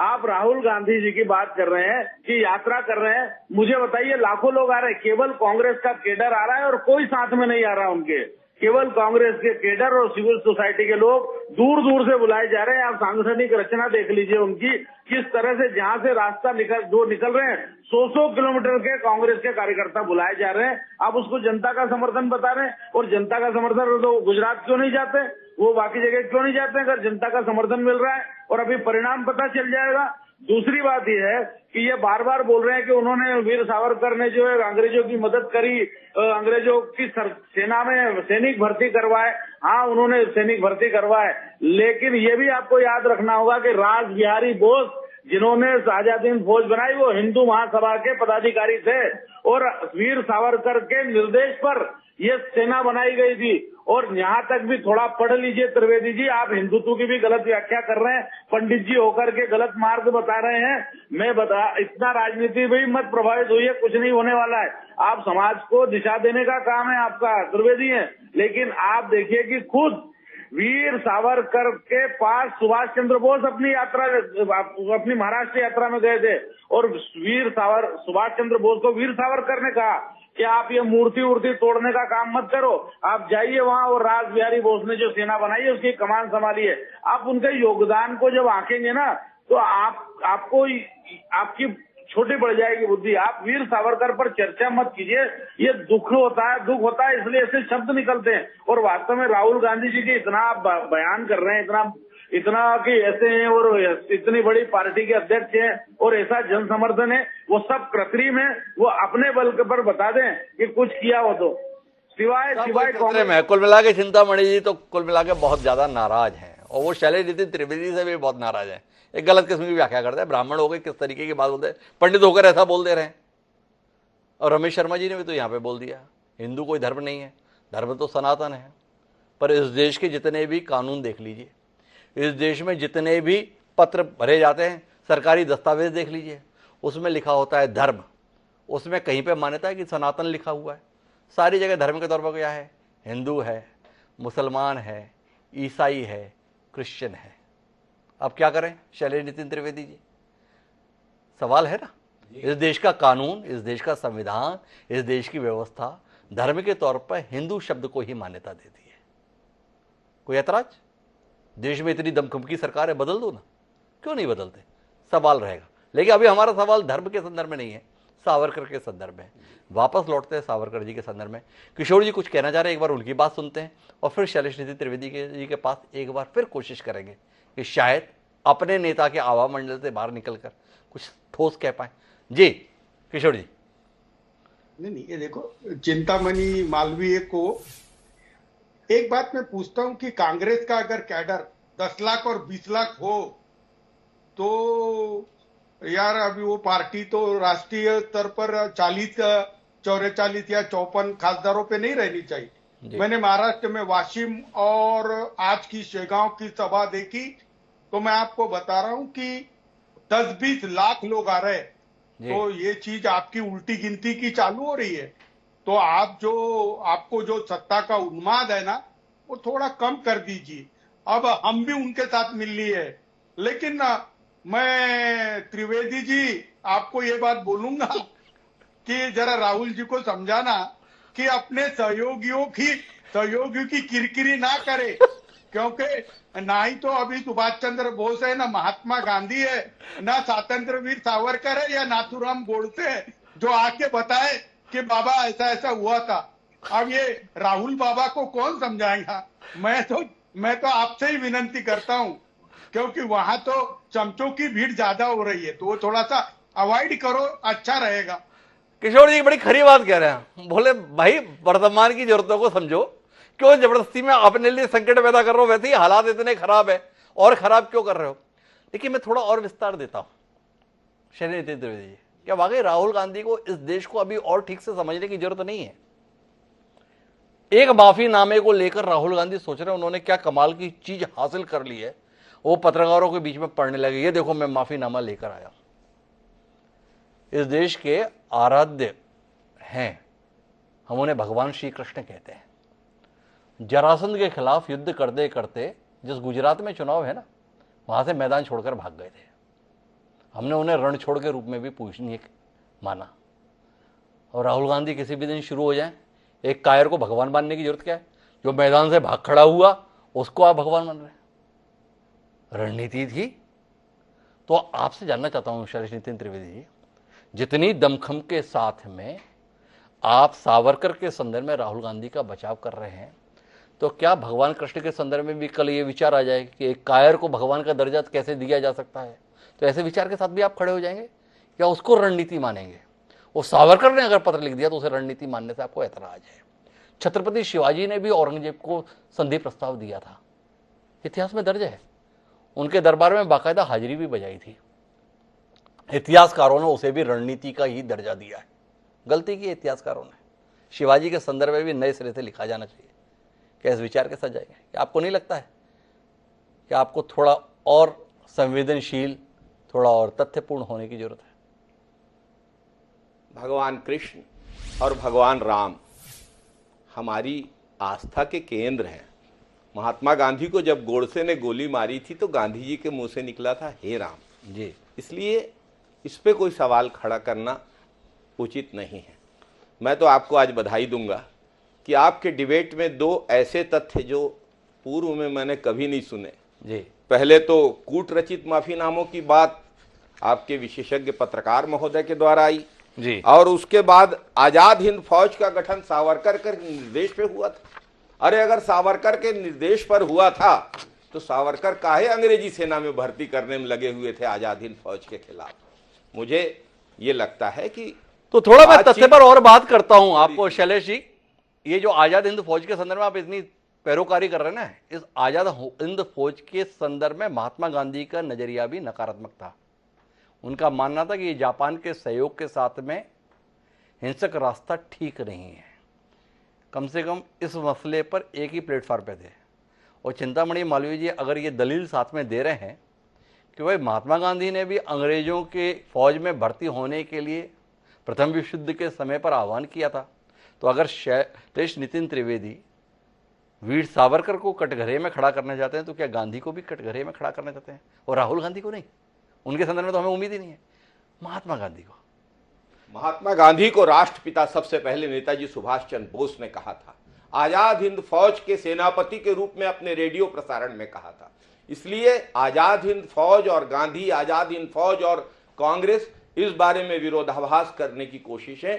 आप राहुल गांधी जी की बात कर रहे हैं कि यात्रा कर रहे हैं, मुझे बताइए लाखों लोग आ रहे हैं, केवल कांग्रेस का केडर आ रहा है और कोई साथ में नहीं आ रहा उनके, केवल कांग्रेस के केडर और सिविल सोसाइटी के लोग दूर दूर से बुलाए जा रहे हैं। आप सांगठनिक रचना देख लीजिए उनकी, किस तरह से जहां से रास्ता निकल रहे हैं, 100 किलोमीटर के कांग्रेस के कार्यकर्ता बुलाए जा रहे हैं। आप उसको जनता का समर्थन बता रहे हैं, और जनता का समर्थन तो गुजरात क्यों नहीं जाते, वो बाकी जगह क्यों नहीं जाते अगर जनता का समर्थन मिल रहा है? और अभी परिणाम पता चल जाएगा। दूसरी बात यह है कि ये बार बार बोल रहे हैं कि उन्होंने, वीर सावरकर ने जो है अंग्रेजों की मदद करी, अंग्रेजों की सेना में सैनिक भर्ती करवाए। हाँ, उन्होंने सैनिक भर्ती करवाए, लेकिन ये भी आपको याद रखना होगा कि रास बिहारी बोस जिन्होंने शाहजादीन फौज बनाई वो हिंदू महासभा के पदाधिकारी थे और वीर सावरकर के निर्देश पर ये सेना बनाई गई थी। और यहाँ तक भी थोड़ा पढ़ लीजिए त्रिवेदी जी, आप हिंदुत्व की भी गलत व्याख्या कर रहे हैं, पंडित जी होकर के गलत मार्ग बता रहे हैं। मैं बता, इतना राजनीति भी मत प्रभावित हुई है, कुछ नहीं होने वाला है। आप समाज को दिशा देने का काम है आपका, त्रिवेदी है, लेकिन आप देखिए कि खुद वीर सावरकर के पास सुभाष चंद्र बोस अपनी महाराष्ट्र यात्रा में गए थे और सुभाष चंद्र बोस को वीर सावरकर ने कहा कि आप ये मूर्ति तोड़ने का काम मत करो, आप जाइए वहाँ और रास बिहारी बोस ने जो सेना बनाई है उसकी कमान संभाली है। आप उनके योगदान को जब आंकेंगे ना तो आपको आपकी छोटी पड़ जाएगी बुद्धि। आप वीर सावरकर पर चर्चा मत कीजिए, ये दुख होता है इसलिए ऐसे शब्द निकलते हैं। और वास्तव में राहुल गांधी जी के इतना बयान कर रहे हैं, इतना कि ऐसे हैं और इतनी बड़ी पार्टी के अध्यक्ष हैं और ऐसा जन समर्थन है, वो सब कृत्रिम है। वो अपने बल पर बता दें कि कुछ किया हो तो सिवाय कांग्रेस में। कुल मिला के चिंतामणि जी तो कुल मिला के बहुत ज्यादा नाराज हैं और वो शैलेश नितिन त्रिवेदी से भी बहुत नाराज हैं। एक गलत किस्म की व्याख्या करते हैं, ब्राह्मण हो गए किस तरीके की बात बोलते हैं, पंडित होकर ऐसा बोल दे रहे हैं। और रमेश शर्मा जी ने भी तो यहाँ पे बोल दिया हिंदू कोई धर्म नहीं है, धर्म तो सनातन है। पर इस देश के जितने भी कानून देख लीजिए, इस देश में जितने भी पत्र भरे जाते हैं, सरकारी दस्तावेज देख लीजिए, उसमें लिखा होता है धर्म, उसमें कहीं पे मान्यता है कि सनातन लिखा हुआ है। सारी जगह धर्म के तौर पर क्या है, हिंदू है, मुसलमान है, ईसाई है, क्रिश्चियन है। अब क्या करें शैलेश नितिन त्रिवेदी जी, सवाल है ना। इस देश का कानून, इस देश का संविधान, इस देश की व्यवस्था धर्म के तौर पर हिंदू शब्द को ही मान्यता देती है। कोई ऐतराज? देश में इतनी दमखम की सरकार है, बदल दो ना, क्यों नहीं बदलते, सवाल रहेगा। लेकिन अभी हमारा सवाल धर्म के संदर्भ में नहीं है, सावरकर के संदर्भ में। वापस लौटते हैं सावरकर जी के संदर्भ में। किशोर जी कुछ कहना चाह रहे हैं, एक बार उनकी बात सुनते हैं और फिर शैलेश नितिन त्रिवेदी जी के पास एक बार फिर कोशिश करेंगे कि शायद अपने नेता के आवा मंडल से बाहर निकलकर कुछ ठोस कह पाए। जी किशोर जी। नहीं, ये देखो, चिंतामणि मालवीय को एक बात मैं पूछता हूं कि कांग्रेस का अगर कैडर 10 लाख और 20 लाख हो तो यार अभी वो पार्टी तो राष्ट्रीय स्तर पर 40, 44 या 54 खासदारों पे नहीं रहनी चाहिए। मैंने महाराष्ट्र में वाशिम और आज की शेगांव की सभा देखी तो मैं आपको बता रहा हूं कि 10-20 लाख लोग आ रहे, तो ये चीज आपकी उल्टी गिनती की चालू हो रही है। तो आपको जो सत्ता का उन्माद है ना, वो थोड़ा कम कर दीजिए। अब हम भी उनके साथ मिल लिए है, लेकिन मैं त्रिवेदी जी आपको ये बात बोलूंगा कि जरा राहुल जी को समझाना कि अपने सहयोगियों की किरकिरी ना करे, क्योंकि ना ही तो अभी सुभाष चंद्र बोस है, ना महात्मा गांधी है, ना स्वतंत्र वीर सावरकर है या नाथूराम गोडसे है जो आके बताए कि बाबा ऐसा ऐसा हुआ था। अब ये राहुल बाबा को कौन समझाएगा? मैं तो आपसे ही विनंती करता हूं, क्योंकि वहां तो चमचों की भीड़ ज्यादा हो रही है, तो वो थोड़ा सा अवॉइड करो, अच्छा रहेगा। किशोर जी बड़ी खरी बात कह रहे हैं, बोले भाई वर्तमान की जरूरतों को समझो, क्यों जबरदस्ती में अपने लिए संकट पैदा कर रहे हो, वैसे ही हालात इतने खराब है और खराब क्यों कर रहे हो। लेकिन मैं थोड़ा और विस्तार देता हूं शैलेश नितिन त्रिवेदी जी, क्या वाकई राहुल गांधी को इस देश को अभी और ठीक से समझने की जरूरत नहीं है? एक माफीनामे को लेकर राहुल गांधी सोच रहे हैं उन्होंने क्या कमाल की चीज हासिल कर ली है, वो पत्रकारों के बीच में पढ़ने लगे, ये देखो मैं माफीनामा लेकर आया। इस देश के आराध्य हैं, हम उन्हें भगवान श्री कृष्ण कहते हैं। जरासंध के खिलाफ युद्ध करते करते जिस गुजरात में चुनाव है ना, वहां से मैदान छोड़कर भाग गए थे। हमने उन्हें रणछोड़ के रूप में भी पूजनीय माना। और राहुल गांधी किसी भी दिन शुरू हो जाए, एक कायर को भगवान मानने की जरूरत क्या है? जो मैदान से भाग खड़ा हुआ उसको आप भगवान मान रहे हैं। रणनीति थी। तो आपसे जानना चाहता हूं शैलेश नितिन त्रिवेदी जी, जितनी दमखम के साथ में आप सावरकर के संदर्भ में राहुल गांधी का बचाव कर रहे हैं, तो क्या भगवान कृष्ण के संदर्भ में भी कल ये विचार आ जाए कि एक कायर को भगवान का दर्जा कैसे दिया जा सकता है? तो ऐसे विचार के साथ भी आप खड़े हो जाएंगे या उसको रणनीति मानेंगे? वो सावरकर ने अगर पत्र लिख दिया तो उसे रणनीति मानने से आपको ऐतराज है। छत्रपति शिवाजी ने भी औरंगजेब को संधि प्रस्ताव दिया था, इतिहास में दर्ज है। उनके दरबार में बाकायदा हाजिरी भी बजाई थी। इतिहासकारों ने उसे भी रणनीति का ही दर्जा दिया है। गलती की इतिहासकारों ने। शिवाजी के संदर्भ में भी नए सिरे से लिखा जाना चाहिए। क्या इस विचार के साथ जाएंगे? क्या आपको नहीं लगता है कि आपको थोड़ा और संवेदनशील, थोड़ा और तथ्यपूर्ण होने की जरूरत है? भगवान कृष्ण और भगवान राम हमारी आस्था के केंद्र हैं। महात्मा गांधी को जब गोडसे ने गोली मारी थी तो गांधी जी के मुंह से निकला था, हे राम जी। इसलिए इस पे कोई सवाल खड़ा करना उचित नहीं है। मैं तो आपको आज बधाई दूंगा कि आपके डिबेट में दो ऐसे तथ्य जो पूर्व में मैंने कभी नहीं सुने जी। पहले तो कूट रचित माफीनामों की बात आपके विशेषज्ञ पत्रकार महोदय के द्वारा आई जी। और उसके बाद आजाद हिंद फौज का गठन सावरकर के निर्देश पे हुआ था। अरे अगर सावरकर के निर्देश पर हुआ था तो सावरकर काहे अंग्रेजी सेना में भर्ती करने में लगे हुए थे आजाद हिंद फौज के खिलाफ? मुझे ये लगता है कि तो थोड़ा मैं तथ्य पर और बात करता हूं आपको शैलेश जी। ये जो आजाद हिंद फौज के संदर्भ में आप इतनी पैरोकारी कर रहे हैं ना, इस आजाद हिंद फौज के संदर्भ में महात्मा गांधी का नजरिया भी नकारात्मक था। उनका मानना था कि ये जापान के सहयोग के साथ में हिंसक रास्ता ठीक नहीं है। कम से कम इस मसले पर एक ही प्लेटफॉर्म पे थे। और चिंतामणि मालवीय जी अगर ये दलील साथ में दे रहे हैं कि भाई महात्मा गांधी ने भी अंग्रेजों के फौज में भर्ती होने के लिए प्रथम विश्व युद्ध के समय पर आह्वान किया था, तो अगर शैलेश नितिन त्रिवेदी वीर सावरकर को कटघरे में खड़ा करना चाहते हैं तो क्या गांधी को भी कटघरे में खड़ा करना चाहते हैं? और राहुल गांधी को नहीं? उनके संदर्भ में तो हमें उम्मीद ही नहीं है। महात्मा गांधी को राष्ट्रपिता सबसे पहले नेताजी सुभाष चंद्र बोस ने कहा था। आजाद हिंद फौज के सेनापति के रूप में अपने रेडियो प्रसारण में कहा था। इसलिए आजाद हिंद फौज और गांधी, आजाद हिंद फौज और कांग्रेस इस बारे में विरोधाभास करने की कोशिशें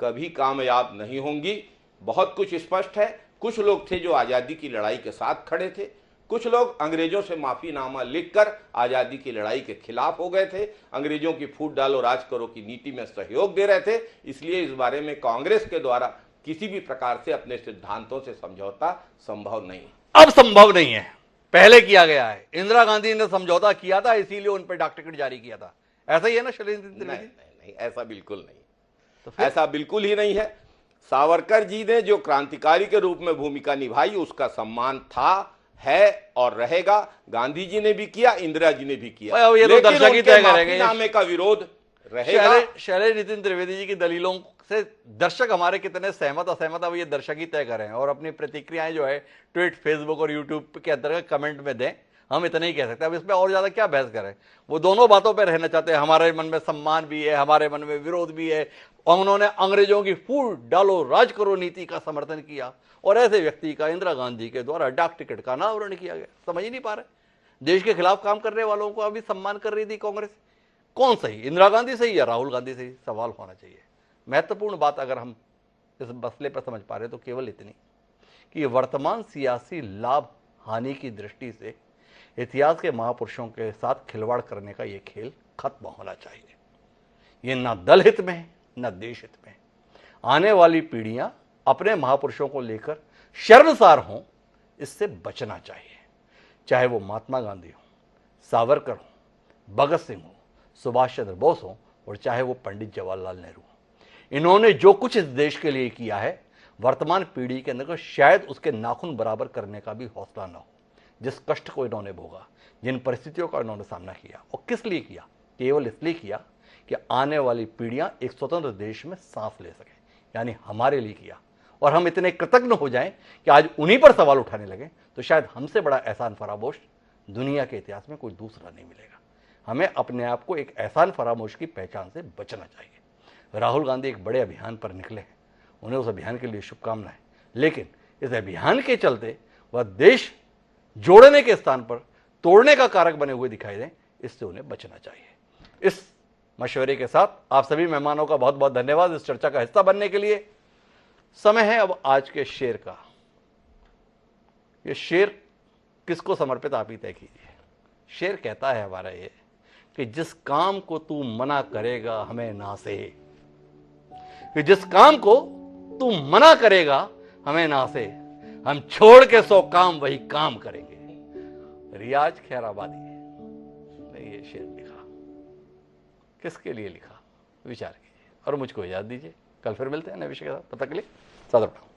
कभी कामयाब नहीं होंगी। बहुत कुछ स्पष्ट है। कुछ लोग थे जो आजादी की लड़ाई के साथ खड़े थे, कुछ लोग अंग्रेजों से माफीनामा लिखकर आजादी की लड़ाई के खिलाफ हो गए थे, अंग्रेजों की फूट डालो राज करो की नीति में सहयोग दे रहे थे। इसलिए इस बारे में कांग्रेस के द्वारा किसी भी प्रकार से अपने सिद्धांतों से समझौता संभव नहीं। अब संभव नहीं है, पहले किया गया है। इंदिरा गांधी ने समझौता किया था, इसीलिए उन पर डाक टिकट जारी किया था। ऐसा ही है ना शैलेश? नहीं, ऐसा बिल्कुल नहीं। तो ऐसा बिल्कुल ही नहीं है। सावरकर जी ने जो क्रांतिकारी के रूप में भूमिका निभाई उसका सम्मान था, है और रहेगा। गांधी जी ने भी किया, इंदिरा जी ने भी किया। अब ये तो दर्शक ही तय करेंगे। माफीनामे का विरोध रहेगा। शैलेश नितिन त्रिवेदी जी की दलीलों से दर्शक हमारे कितने सहमत असहमत अब ये दर्शक ही तय करें और अपनी प्रतिक्रियाएं जो है ट्वीट, फेसबुक और यूट्यूब के अंतर्गत कमेंट में दें। हम इतना ही कह सकते हैं। अब इसमें और ज्यादा क्या बहस करें? वो दोनों बातों पर रहना चाहते हैं। हमारे मन में सम्मान भी है, हमारे मन में विरोध भी है। और उन्होंने अंग्रेजों की फूट डालो राज करो नीति का समर्थन किया और ऐसे व्यक्ति का इंदिरा गांधी के द्वारा डाक टिकट का अनावरण किया गया। समझ ही नहीं पा रहे। देश के खिलाफ काम करने वालों को अभी सम्मान कर रही थी कांग्रेस। कौन सही, इंदिरा गांधी सही या राहुल गांधी सही? सवाल होना चाहिए। महत्वपूर्ण बात अगर हम इस मसले पर समझ पा रहे तो केवल इतनी कि वर्तमान सियासी लाभ हानि की दृष्टि से इतिहास के महापुरुषों के साथ खिलवाड़ करने का यह खेल खत्म होना चाहिए। ये ना दल हित में है, ना देश हित में। आने वाली पीढ़ियां अपने महापुरुषों को लेकर शर्मसार हों, इससे बचना चाहिए। चाहे वो महात्मा गांधी हो, सावरकर हो, भगत सिंह हो, सुभाष चंद्र बोस हो और चाहे वो पंडित जवाहरलाल नेहरू हो। इन्होंने जो कुछ इस देश के लिए किया है, वर्तमान पीढ़ी के अंदर शायद उसके नाखून बराबर करने का भी हौसला न हो। जिस कष्ट को इन्होंने भोगा, जिन परिस्थितियों का इन्होंने सामना किया, और किस लिए किया? केवल इसलिए किया कि आने वाली पीढ़ियां एक स्वतंत्र देश में सांस ले सकें, यानी हमारे लिए किया। और हम इतने कृतज्ञ हो जाएं कि आज उन्हीं पर सवाल उठाने लगे तो शायद हमसे बड़ा एहसान फरामोश दुनिया के इतिहास में कोई दूसरा नहीं मिलेगा। हमें अपने आप को एक एहसान फरामोश की पहचान से बचना चाहिए। राहुल गांधी एक बड़े अभियान पर निकले हैं, उन्हें उस अभियान के लिए शुभकामनाएं। लेकिन इस अभियान के चलते वह देश जोड़ने के स्थान पर तोड़ने का कारक बने हुए दिखाई दें, इससे उन्हें बचना चाहिए। इस मशवरे के साथ आप सभी मेहमानों का बहुत बहुत धन्यवाद इस चर्चा का हिस्सा बनने के लिए। समय है अब आज के शेर का। ये शेर किसको समर्पित आप ही तय कीजिए। शेर कहता है हमारा ये कि जिस काम को तू मना करेगा हमें ना से, कि जिस काम को तू मना करेगा हमें ना से, हम छोड़ के 100 काम वही काम करेंगे। रियाज खैराबादी ने ये शेर लिखा। किसके लिए लिखा, विचार कीजिए और मुझको इजाज़त दीजिए। कल फिर मिलते हैं नए विषय के साथ, तब तक के लिए सादर प्रणाम।